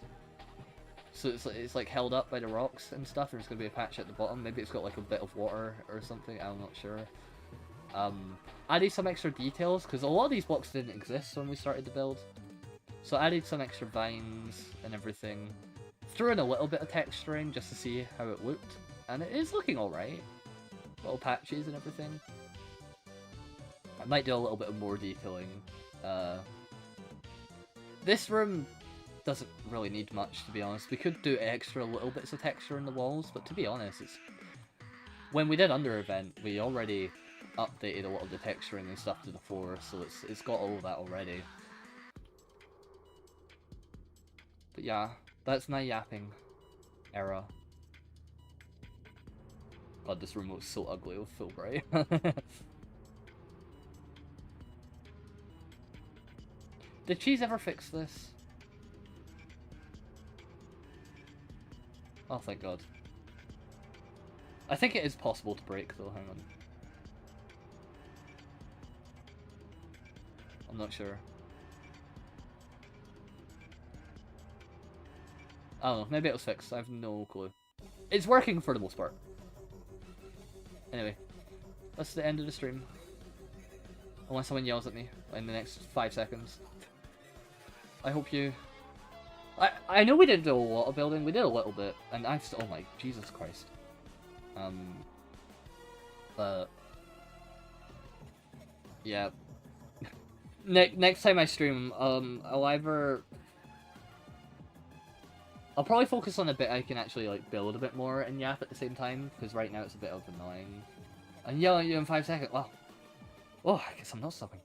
So it's like held up by the rocks and stuff, and there's going to be a patch at the bottom. Maybe it's got like a bit of water or something, I'm not sure. Added some extra details, because a lot of these blocks didn't exist when we started the build. So added some extra vines and everything. Threw in a little bit of texturing just to see how it looked, and it is looking alright. Little patches and everything. I might do a little bit of more detailing. This room doesn't really need much, to be honest. We could do extra little bits of texture in the walls, but to be honest, it's... When we did Under Event, we already updated a lot of the texturing and stuff to the floor, so it's got all of that already. But yeah, that's my yapping era. God, this room looks so ugly with Fulbright. Did Cheese ever fix this? Oh, thank God. I think it is possible to break, though. Hang on. I'm not sure. I don't know. Maybe it was fixed. I have no clue. It's working for the most part. Anyway, that's the end of the stream. Unless someone yells at me in the next 5 seconds. I hope you... I know we didn't do a lot of building. We did a little bit. And I've still... Oh my... Jesus Christ. Yeah. next time I stream, I'll probably focus on a bit I can actually like build a bit more in Yap at the same time, because right now it's a bit of annoying. I'm yelling at you in 5 seconds. Wow. Oh, I guess I'm not stopping.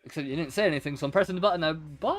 Except you didn't say anything, so I'm pressing the button now. Bye!